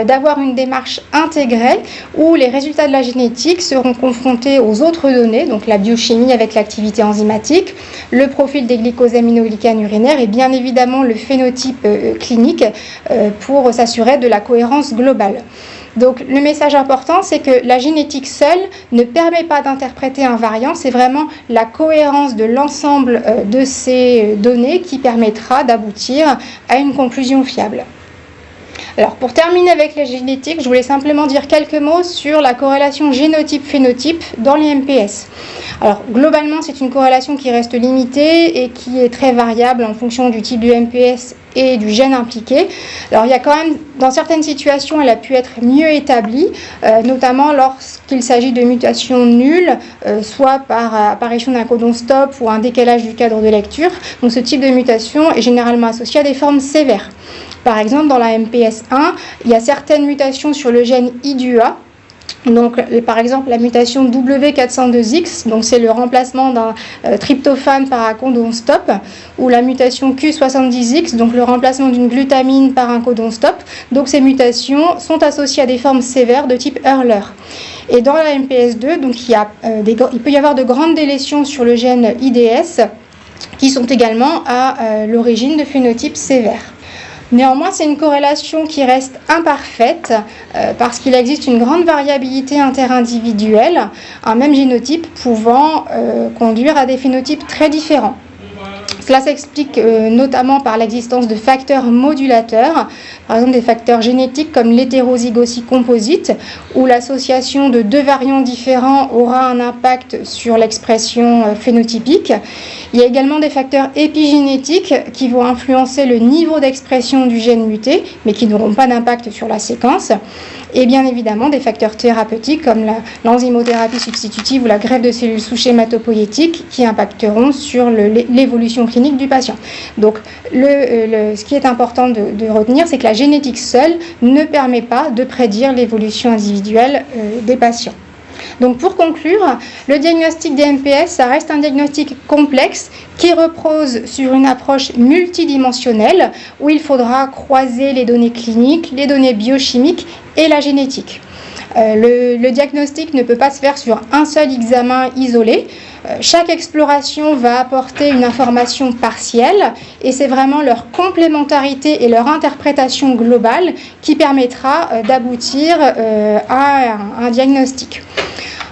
d'avoir une démarche intégrée où les résultats de la génétique seront confrontés aux autres données, donc la biochimie avec l'activité enzymatique, le profil des glycosaminoglycanes urinaires et bien évidemment le phénotype clinique pour s'assurer de la cohérence globale. Donc le message important, c'est que la génétique seule ne permet pas d'interpréter un variant, c'est vraiment la cohérence de l'ensemble de ces données qui permettra d'aboutir à une conclusion fiable. Alors pour terminer avec la génétique, je voulais simplement dire quelques mots sur la corrélation génotype-phénotype dans les MPS. Alors globalement, c'est une corrélation qui reste limitée et qui est très variable en fonction du type de MPS et du gène impliqué. Alors il y a quand même, dans certaines situations, elle a pu être mieux établie, notamment lorsqu'il s'agit de mutations nulles, soit par apparition d'un codon stop ou un décalage du cadre de lecture. Donc ce type de mutation est généralement associé à des formes sévères. Par exemple, dans la MPS 1, il y a certaines mutations sur le gène IDUA. Donc, par exemple, la mutation W402X, donc c'est le remplacement d'un tryptophane par un codon stop, ou la mutation Q70X, donc le remplacement d'une glutamine par un codon stop. Donc, ces mutations sont associées à des formes sévères de type Hurler. Et dans la MPS 2, donc, il peut y avoir de grandes délétions sur le gène IDS qui sont également à l'origine de phénotypes sévères. Néanmoins, c'est une corrélation qui reste imparfaite parce qu'il existe une grande variabilité interindividuelle, un même génotype pouvant conduire à des phénotypes très différents. Cela s'explique notamment par l'existence de facteurs modulateurs, par exemple des facteurs génétiques comme l'hétérozygosie composite, où l'association de deux variants différents aura un impact sur l'expression phénotypique. Il y a également des facteurs épigénétiques qui vont influencer le niveau d'expression du gène muté, mais qui n'auront pas d'impact sur la séquence. Et bien évidemment des facteurs thérapeutiques comme l'enzymothérapie substitutive ou la greffe de cellules souches hématopoïétiques qui impacteront sur l'évolution clinique du patient. Donc ce qui est important de retenir, c'est que la génétique seule ne permet pas de prédire l'évolution individuelle des patients. Donc pour conclure, le diagnostic des MPS, ça reste un diagnostic complexe qui repose sur une approche multidimensionnelle où il faudra croiser les données cliniques, les données biochimiques et la génétique. Le diagnostic ne peut pas se faire sur un seul examen isolé. Chaque exploration va apporter une information partielle et c'est vraiment leur complémentarité et leur interprétation globale qui permettra d'aboutir à un diagnostic.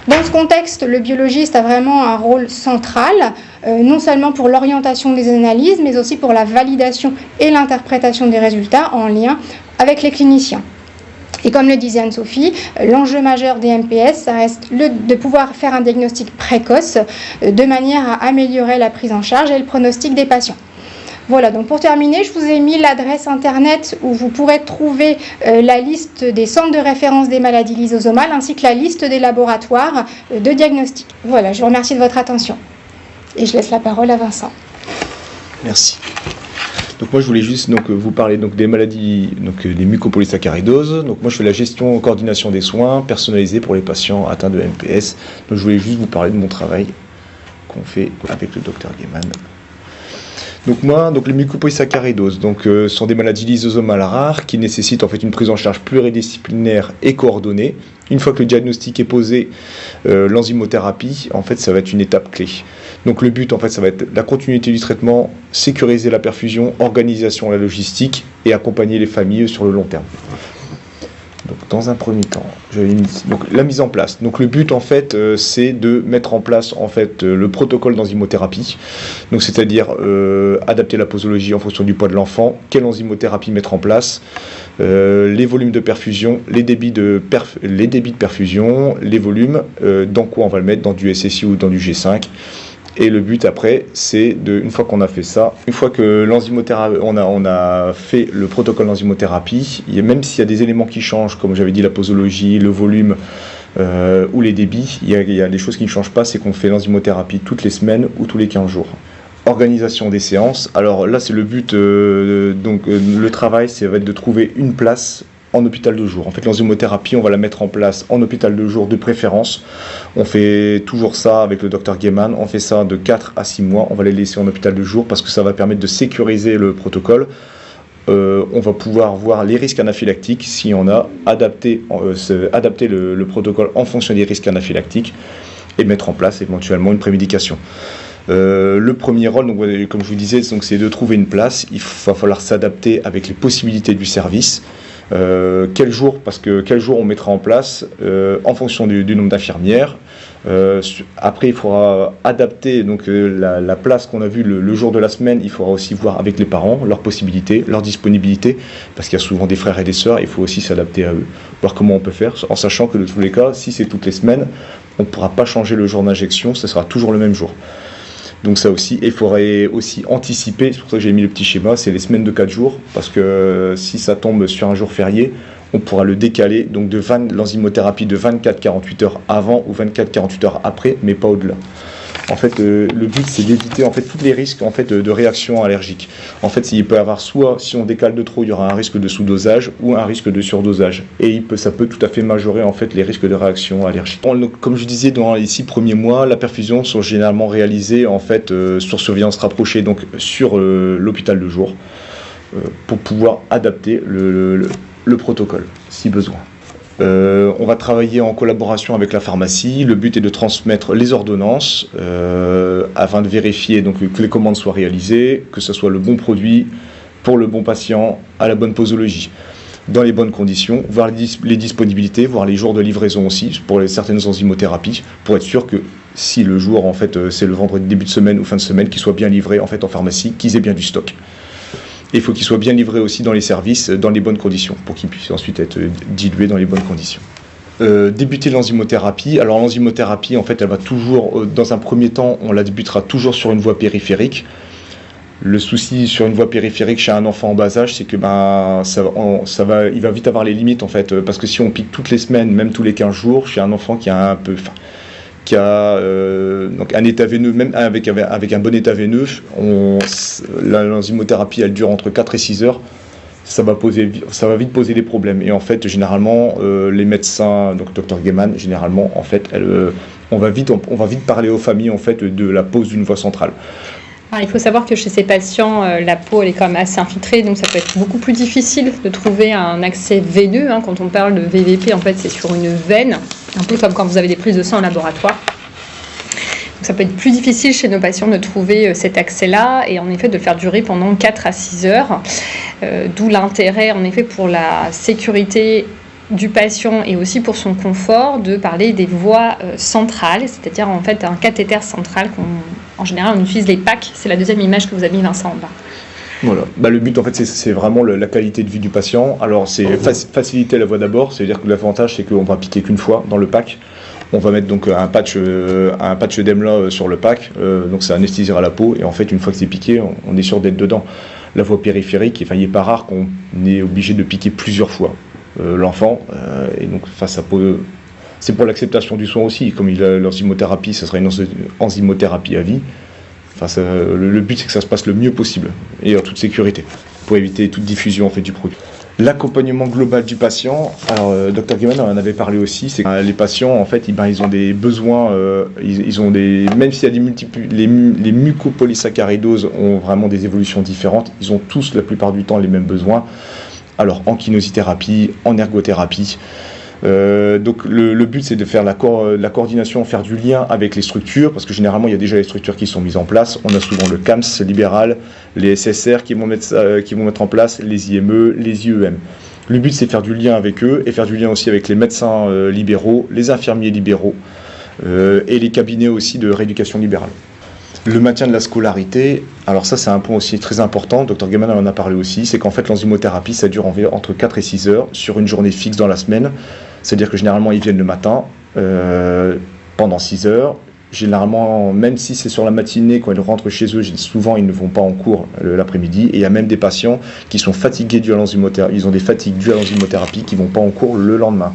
Dans ce contexte, le biologiste a vraiment un rôle central, non seulement pour l'orientation des analyses, mais aussi pour la validation et l'interprétation des résultats en lien avec les cliniciens. Et comme le disait Anne-Sophie, l'enjeu majeur des MPS, ça reste de pouvoir faire un diagnostic précoce de manière à améliorer la prise en charge et le pronostic des patients. Voilà, donc pour terminer, je vous ai mis l'adresse internet où vous pourrez trouver la liste des centres de référence des maladies lysosomales ainsi que la liste des laboratoires de diagnostic. Voilà, je vous remercie de votre attention. Et je laisse la parole à Vincent. Merci. Donc moi je voulais juste vous parler des maladies, des mucopolysaccharidoses. Donc moi je fais la gestion et coordination des soins personnalisés pour les patients atteints de MPS. Donc je voulais juste vous parler de mon travail qu'on fait avec le Dr Gaiman. Donc les mucopolysaccharidoses sont des maladies lysosomales rares qui nécessitent en fait une prise en charge pluridisciplinaire et coordonnée. Une fois que le diagnostic est posé, l'enzymothérapie en fait ça va être une étape clé. Donc le but en fait ça va être la continuité du traitement, sécuriser la perfusion, organisation la logistique et accompagner les familles sur le long terme. Donc dans un premier temps, la mise en place. Donc le but en fait c'est de mettre en place en fait le protocole d'enzymothérapie. Donc c'est-à-dire adapter la posologie en fonction du poids de l'enfant, quelle enzymothérapie mettre en place, les volumes de perfusion, les débits de perfusion, les volumes, dans quoi on va le mettre, dans du SSI ou dans du G5. Et le but après, c'est une fois qu'on a fait ça, une fois que on a fait le protocole d'enzymothérapie, même s'il y a des éléments qui changent, comme j'avais dit la posologie, le volume ou les débits, il y a des choses qui ne changent pas, c'est qu'on fait l'enzymothérapie toutes les semaines ou tous les 15 jours. Organisation des séances, alors là c'est le but, le travail, ça va être de trouver une place en hôpital de jour. En fait, l'enzymothérapie, on va la mettre en place en hôpital de jour de préférence. On fait toujours ça avec le Dr Gaiman. On fait ça de 4 à 6 mois. On va les laisser en hôpital de jour parce que ça va permettre de sécuriser le protocole. On va pouvoir voir les risques anaphylactiques si on a adapté le protocole en fonction des risques anaphylactiques et mettre en place éventuellement une prémédication. Le premier rôle, comme je vous disais, c'est de trouver une place. Il va falloir s'adapter avec les possibilités du service. Quel jour on mettra en place en fonction du nombre d'infirmières, Après, il faudra adapter donc, la place qu'on a vue le jour de la semaine. Il faudra aussi voir avec les parents leurs possibilités, leur disponibilité, parce qu'il y a souvent des frères et des sœurs. Il faut aussi s'adapter à eux, voir comment on peut faire, en sachant que de tous les cas, si c'est toutes les semaines, on ne pourra pas changer le jour d'injection, ce sera toujours le même jour. Donc ça aussi, et il faudrait aussi anticiper, c'est pour ça que j'ai mis le petit schéma, c'est les semaines de 4 jours, parce que si ça tombe sur un jour férié, on pourra le décaler, donc de l'enzymothérapie de 24-48 heures avant ou 24-48 heures après, mais pas au-delà. En fait, le but, c'est d'éviter en fait, tous les risques en fait, de réaction allergique. En fait, il peut y avoir soit, si on décale de trop, il y aura un risque de sous-dosage ou un risque de surdosage. Et ça peut tout à fait majorer en fait, les risques de réaction allergique. Comme je disais, dans les 6 premiers mois, la perfusion sont généralement réalisées en fait, sur surveillance rapprochée, donc sur l'hôpital de jour, pour pouvoir adapter le protocole, si besoin. On va travailler en collaboration avec la pharmacie. Le but est de transmettre les ordonnances afin de vérifier donc, que les commandes soient réalisées, que ce soit le bon produit pour le bon patient à la bonne posologie, dans les bonnes conditions, voir les disponibilités, voir les jours de livraison aussi pour certaines enzymothérapies, pour être sûr que si le jour en fait c'est le vendredi début de semaine ou fin de semaine, qu'il soit bien livré en fait en pharmacie, qu'ils aient bien du stock. Il faut qu'il soit bien livré aussi dans les services, dans les bonnes conditions, pour qu'il puisse ensuite être dilué dans les bonnes conditions. Débuter l'enzymothérapie. Alors l'enzymothérapie, en fait, elle va toujours, dans un premier temps, on la débutera toujours sur une voie périphérique. Le souci sur une voie périphérique chez un enfant en bas âge, c'est que il va vite avoir les limites, en fait, parce que si on pique toutes les semaines, même tous les 15 jours, chez un enfant qui a donc un état veineux, même avec un bon état veineux, l'enzymothérapie elle dure entre 4 et 6 heures, ça va vite poser des problèmes. Et en fait, généralement, les médecins, donc Dr Gaiman, généralement, en fait, on va vite parler aux familles en fait, de la pose d'une voie centrale. Alors, il faut savoir que chez ces patients, la peau elle est quand même assez infiltrée, donc ça peut être beaucoup plus difficile de trouver un accès veineux. Quand on parle de VVP, en fait, c'est sur une veine, un peu comme quand vous avez des prises de sang en laboratoire. Donc, ça peut être plus difficile chez nos patients de trouver cet accès-là et en effet de le faire durer pendant 4 à 6 heures. D'où l'intérêt, en effet, pour la sécurité du patient et aussi pour son confort, de parler des voies centrales, c'est-à-dire en fait un cathéter central en général on utilise les PAC, c'est la deuxième image que vous avez mis Vincent en bas. Voilà. Le but en fait c'est vraiment la qualité de vie du patient. Alors c'est faciliter la voie d'abord, c'est-à-dire que l'avantage c'est qu'on va piquer qu'une fois dans le PAC. On va mettre donc un patch d'EMLA sur le PAC, donc ça anesthésiera la peau et en fait une fois que c'est piqué, on est sûr d'être dedans. La voie périphérique, il n'est pas rare qu'on est obligé de piquer plusieurs fois l'enfant et donc c'est pour l'acceptation du soin aussi, comme l'enzymothérapie, ça sera une enzymothérapie à vie. Le but c'est que ça se passe le mieux possible et en toute sécurité pour éviter toute diffusion en fait du produit. L'accompagnement global du patient, alors Dr Gaiman en avait parlé aussi, c'est que les patients en fait ils ont des besoins, même s'il y a les mucopolysaccharidoses ont vraiment des évolutions différentes, ils ont tous la plupart du temps les mêmes besoins. Alors en kinésithérapie, en ergothérapie. Donc le but c'est de faire la coordination, faire du lien avec les structures, parce que généralement il y a déjà les structures qui sont mises en place. On a souvent le CAMS libéral, les SSR qui vont mettre en place, les IME, les IEM. Le but c'est de faire du lien avec eux et faire du lien aussi avec les médecins libéraux, les infirmiers libéraux et les cabinets aussi de rééducation libérale. Le maintien de la scolarité, alors ça c'est un point aussi très important, Dr Gaiman en a parlé aussi, c'est qu'en fait l'enzymothérapie ça dure entre 4 et 6 heures sur une journée fixe dans la semaine, c'est-à-dire que généralement ils viennent le matin pendant 6 heures, généralement même si c'est sur la matinée quand ils rentrent chez eux, souvent ils ne vont pas en cours l'après-midi et il y a même des patients qui sont fatigués dues à l'enzymothérapie, ils ont des fatigues dues à l'enzymothérapie qui ne vont pas en cours le lendemain.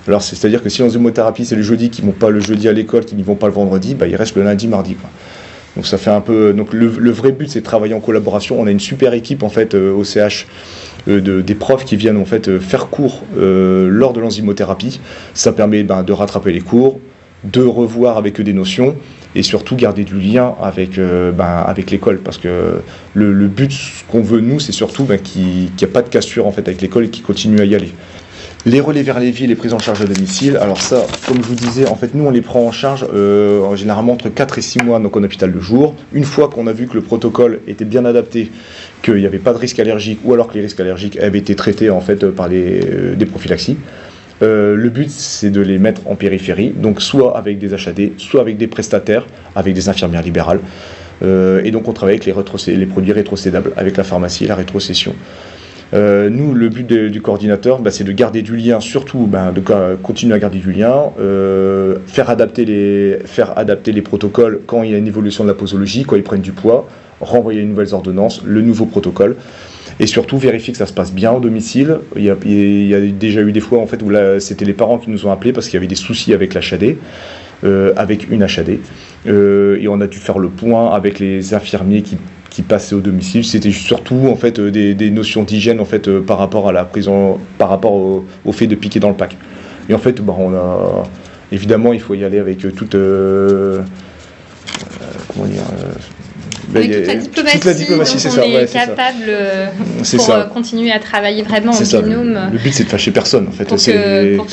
Alors c'est-à-dire que si l'enzymothérapie c'est le jeudi, qui ne vont pas le jeudi à l'école, qui n'y vont pas le vendredi, ils restent le lundi, mardi quoi. Donc ça fait un peu. Donc le vrai but c'est de travailler en collaboration. On a une super équipe en fait au CH des profs qui viennent en fait faire cours lors de l'enzymothérapie. Ça permet de rattraper les cours, de revoir avec eux des notions et surtout garder du lien avec l'école, parce que le but, ce qu'on veut nous, c'est surtout qu'il n'y a pas de cassure en fait avec l'école et qu'ils continuent à y aller. Les relais vers les villes, les prises en charge à domicile, alors ça, comme je vous disais, en fait, nous, on les prend en charge généralement entre 4 et 6 mois donc en hôpital de jour. Une fois qu'on a vu que le protocole était bien adapté, qu'il n'y avait pas de risque allergique, ou alors que les risques allergiques avaient été traités en fait par des prophylaxies. Le but, c'est de les mettre en périphérie, donc soit avec des HAD, soit avec des prestataires, avec des infirmières libérales. Et donc on travaille avec les produits rétrocédables, avec la pharmacie et la rétrocession. Nous, le but du coordinateur, c'est de garder du lien, surtout de continuer à garder du lien, faire adapter les protocoles quand il y a une évolution de la posologie, quand ils prennent du poids, renvoyer les nouvelles ordonnances, le nouveau protocole, et surtout vérifier que ça se passe bien au domicile. Il y a déjà eu des fois en fait, où c'était les parents qui nous ont appelés parce qu'il y avait des soucis avec l'HAD, avec une HAD, et on a dû faire le point avec les infirmiers qui passaient au domicile. C'était surtout en fait des notions d'hygiène en fait par rapport à la prison, par rapport au fait de piquer dans le pack. Et en fait, on a évidemment il faut y aller avec toute comment dire. Avec toute la diplomatie, c'est on ça. est capable pour continuer à travailler vraiment en binôme. Le but, c'est de fâcher personne, en fait. Pour que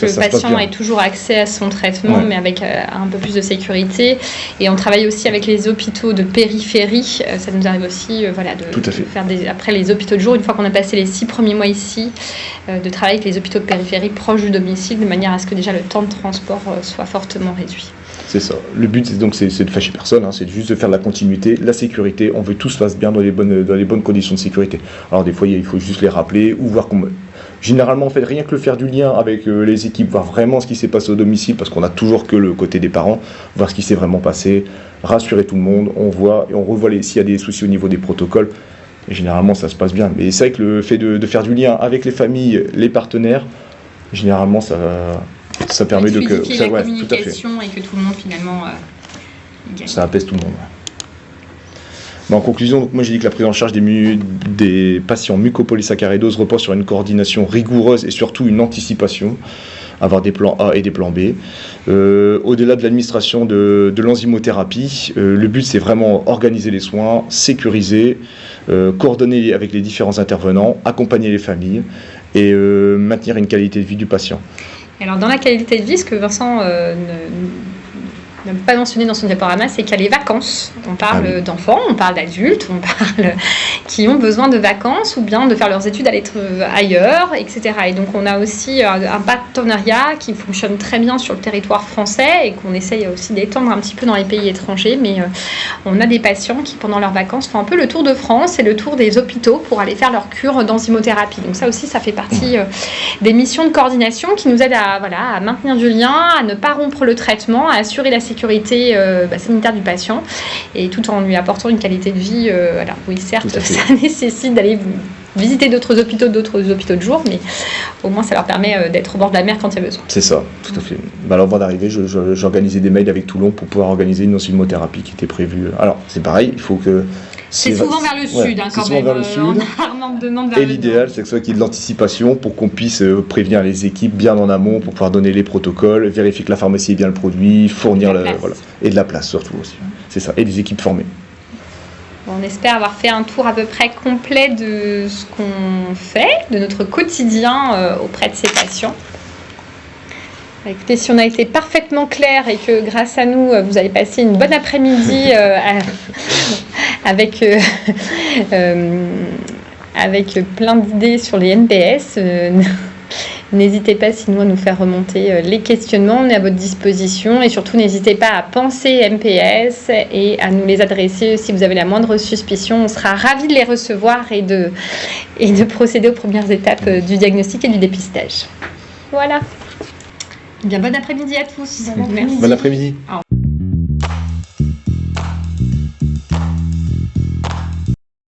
le patient ait toujours accès à son traitement, mais avec un peu plus de sécurité. Et on travaille aussi avec les hôpitaux de périphérie. Ça nous arrive aussi de faire après les hôpitaux de jour, une fois qu'on a passé les 6 premiers mois ici, de travailler avec les hôpitaux de périphérie proches du domicile, de manière à ce que déjà le temps de transport soit fortement réduit. C'est ça. Le but, c'est de fâcher personne, c'est juste de faire la continuité, la sécurité. On veut que tout se passe bien dans les bonnes conditions de sécurité. Alors des fois, il faut juste les rappeler ou voir comment. Généralement, en fait, rien que le faire du lien avec les équipes, voir vraiment ce qui s'est passé au domicile, parce qu'on n'a toujours que le côté des parents, voir ce qui s'est vraiment passé, rassurer tout le monde, on voit et on revoit s'il y a des soucis au niveau des protocoles. Et généralement, ça se passe bien. Mais c'est vrai que le fait de faire du lien avec les familles, les partenaires, généralement, ça permet de que la communication et que tout le monde finalement gagne. Ça apaise tout le monde. En conclusion, moi j'ai dit que la prise en charge des patients mucopolysaccharidoses repose sur une coordination rigoureuse et surtout une anticipation, avoir des plans A et des plans B. Au-delà de l'administration de l'enzymothérapie, le but c'est vraiment organiser les soins, sécuriser, coordonner avec les différents intervenants, accompagner les familles et maintenir une qualité de vie du patient. Alors dans la qualité de vie, ce que Vincent n'a pas mentionné dans son diaporama, c'est qu'il y a les vacances. On parle d'enfants, on parle d'adultes, on parle qui ont besoin de vacances ou bien de faire leurs études ailleurs, etc. Et donc on a aussi un partenariat qui fonctionne très bien sur le territoire français et qu'on essaye aussi d'étendre un petit peu dans les pays étrangers. Mais on a des patients qui, pendant leurs vacances, font un peu le tour de France et le tour des hôpitaux pour aller faire leur cure d'enzymothérapie. Donc ça aussi, ça fait partie des missions de coordination qui nous aident à maintenir du lien, à ne pas rompre le traitement, à assurer la sécurité sanitaire du patient et tout en lui apportant une qualité de vie. Oui, certes, ça nécessite d'aller visiter d'autres hôpitaux de jour, mais au moins ça leur permet d'être au bord de la mer quand il y a besoin. C'est ça, tout à fait. Alors avant d'arriver, j'organisais des mails avec Toulon pour pouvoir organiser une enzymothérapie qui était prévue. Alors c'est pareil, il faut que... C'est souvent vers le sud, quand même. Vers le sud. On a rarement de demande vers et l'idéal, c'est que ce soit qu'il y ait de l'anticipation pour qu'on puisse prévenir les équipes bien en amont pour pouvoir donner les protocoles, vérifier que la pharmacie est bien le produit, fournir et de la place surtout aussi. C'est ça, et des équipes formées. On espère avoir fait un tour à peu près complet de ce qu'on fait, de notre quotidien auprès de ces patients. Écoutez, si on a été parfaitement clair et que grâce à nous, vous avez passé une bonne après-midi avec plein d'idées sur les NPS, n'hésitez pas sinon à nous faire remonter les questionnements, on est à votre disposition et surtout n'hésitez pas à penser NPS et à nous les adresser si vous avez la moindre suspicion, on sera ravis de les recevoir et de procéder aux premières étapes du diagnostic et du dépistage. Voilà. Bien, bon après-midi à tous. Bon après-midi. Au revoir.